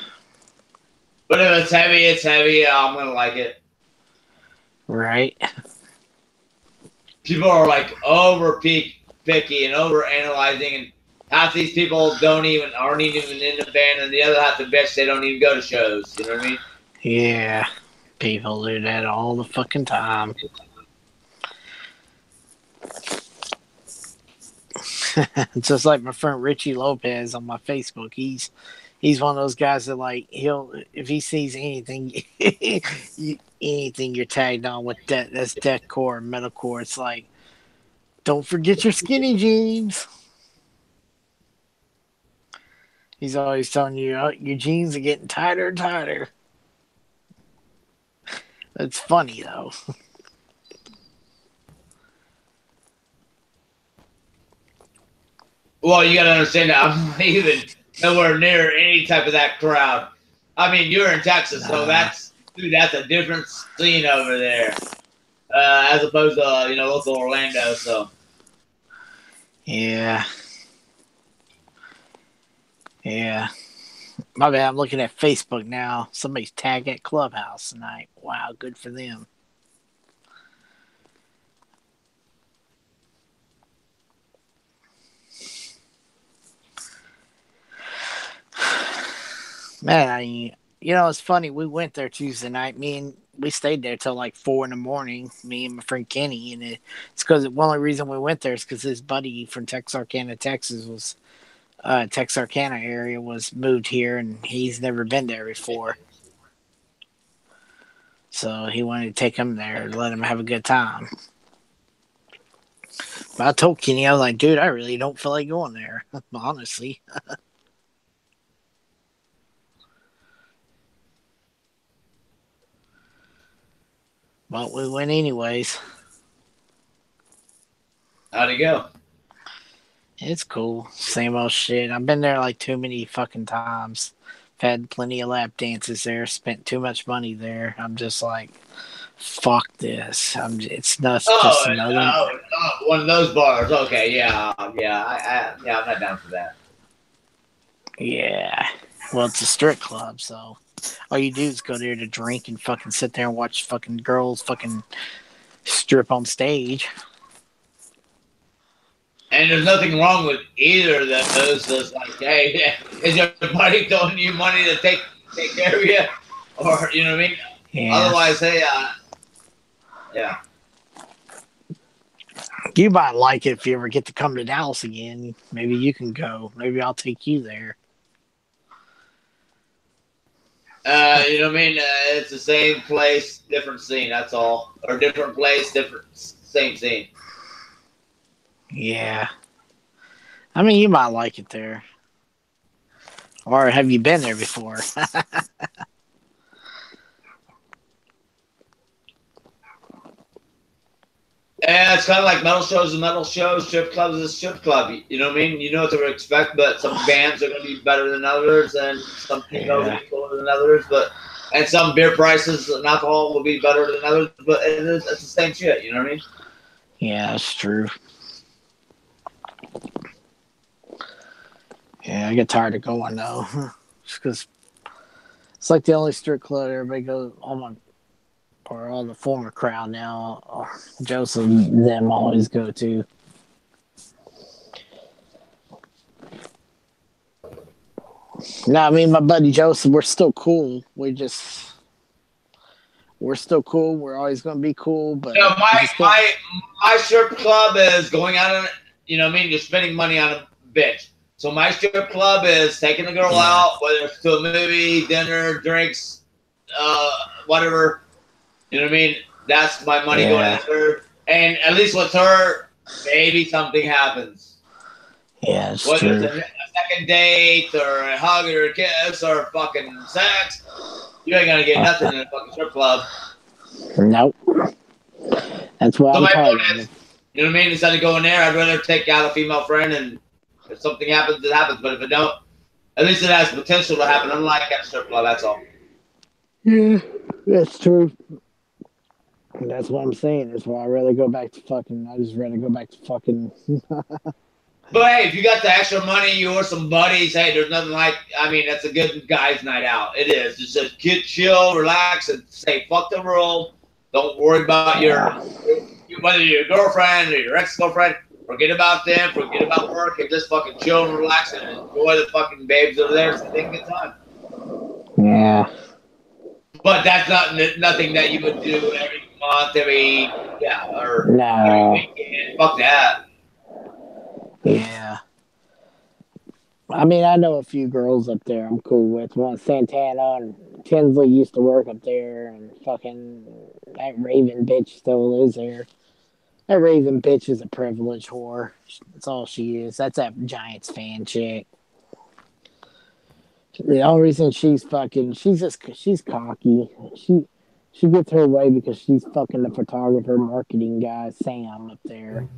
S1: But if it's heavy, it's heavy. I'm gonna like it.
S2: Right.
S1: People are like over picky and over analyzing, and half these people aren't even in the band, and the other half the bitch they don't even go to shows. You know what I mean?
S2: Yeah. People do that all the fucking time. Just like my friend Richie Lopez on my Facebook. He's He's one of those guys that like he'll if he sees anything, anything you're tagged on with that's deathcore, metalcore. It's like, don't forget your skinny jeans. He's always telling you, oh, your jeans are getting tighter and tighter. It's funny though.
S1: Well, you gotta understand that I'm not even nowhere near any type of that crowd. I mean, you're in Texas, so that's a different scene over there, as opposed to local Orlando. So
S2: Yeah. Yeah. My bad. I'm looking at Facebook now. Somebody's tagged at Clubhouse tonight. Wow, good for them. Man, it's funny. We went there Tuesday night. We stayed there till like 4 in the morning. Me and my friend Kenny, and it's because the only reason we went there is because his buddy from Texarkana, Texas, was Texarkana area was moved here, and he's never been there before. So he wanted to take him there and let him have a good time. But I told Kenny, I was like, dude, I really don't feel like going there, honestly. But we went anyways.
S1: how'd it go?
S2: It's cool. Same old shit. I've been there like too many fucking times. Had plenty of lap dances there. Spent too much money there. I'm just like, fuck this. It's not just another.
S1: One of those bars. Okay, yeah, I'm not down for that.
S2: Yeah. Well, it's a strip club, so all you do is go there to drink and fucking sit there and watch fucking girls fucking strip on stage.
S1: And there's nothing wrong with either of those. It's like, hey, is your buddy throwing you money to take care of you, or you know what I mean? Yeah. Otherwise, hey, yeah.
S2: You might like it if you ever get to come to Dallas again. Maybe you can go. Maybe I'll take you there.
S1: You know what I mean? It's the same place, different scene. That's all. Or different place, same scene.
S2: Yeah. I mean, you might like it there. Or have you been there before?
S1: Yeah, it's kind of like metal shows and metal shows. Strip clubs is a strip club. You know what I mean? You know what to expect, but some bands are going to be better than others, and some things are going to be cooler than others. And some beer prices and alcohol will be better than others. But it's the same shit. You know what I mean?
S2: Yeah, that's true. Yeah, I get tired of going though, just because it's like the only strip club everybody goes or all the former crowd now. Joseph them always go to. No, I mean my buddy Joseph, we're still cool. We're still cool. We're always going to be cool. But
S1: my strip club is going out on, you know what I mean? You're spending money on a bitch. So my strip club is taking the girl out, whether it's to a movie, dinner, drinks, whatever. You know what I mean? That's my money going to her. And at least with her, maybe something happens.
S2: Yeah, it's
S1: whether
S2: true.
S1: It's a second date or a hug or a kiss or fucking sex, you ain't gonna get nothing in a fucking strip club.
S2: Nope. That's what I'm talking about.
S1: You know what I mean? Instead of going there, I'd rather take out a female friend, and if something happens, it happens. But if it don't, at least it has potential to happen. Unlike at a strip club, that's all.
S2: Yeah, that's true. That's what I'm saying. That's why I rather go back to fucking. I just rather go back to fucking.
S1: But hey, if you got the extra money, you or some buddies, hey, there's nothing like. I mean, that's a good guys' night out. It is. It's just get chill, relax, and say fuck the world. Don't worry about whether your girlfriend or your ex-girlfriend. Forget about them. Forget about work, and just fucking chill and relax and enjoy the fucking babes that are there so they can get time.
S2: Yeah.
S1: But that's nothing that you would do every month, or
S2: no.
S1: Every weekend. Fuck that.
S2: Yeah. I mean, I know a few girls up there I'm cool with. One Santana and Tinsley used to work up there, and fucking that Raven bitch still is there. That Raven bitch is a privileged whore. That's all she is. That's that Giants fan chick. The only reason she's cocky. She gets her way because she's fucking the photographer marketing guy Sam up there.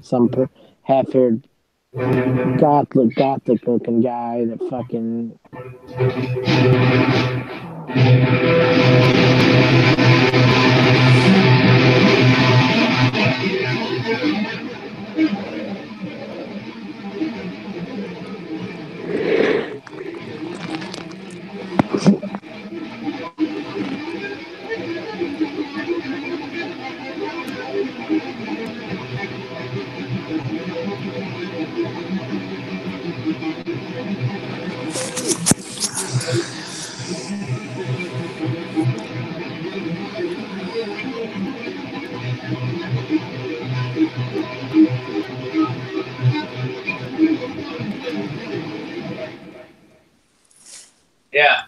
S2: Half haired gothic looking guy that fucking
S1: Yeah.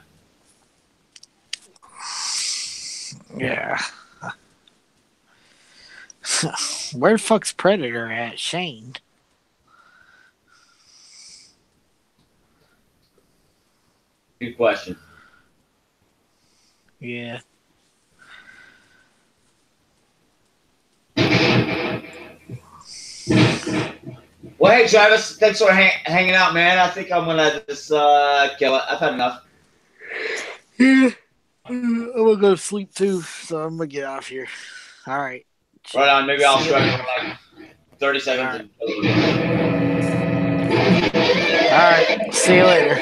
S2: yeah. Where the fuck's Predator at, Shane?
S1: Good question.
S2: Yeah.
S1: Well, hey, Travis, thanks for hanging out, man. I think I'm gonna just kill it. I've had enough.
S2: Yeah. I'm gonna go to sleep too, so I'm gonna get off here. All right.
S1: Right on. Maybe I'll start in like 30 seconds.
S2: All right. See you later.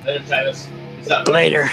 S1: Later, Travis. Peace out.
S2: Later.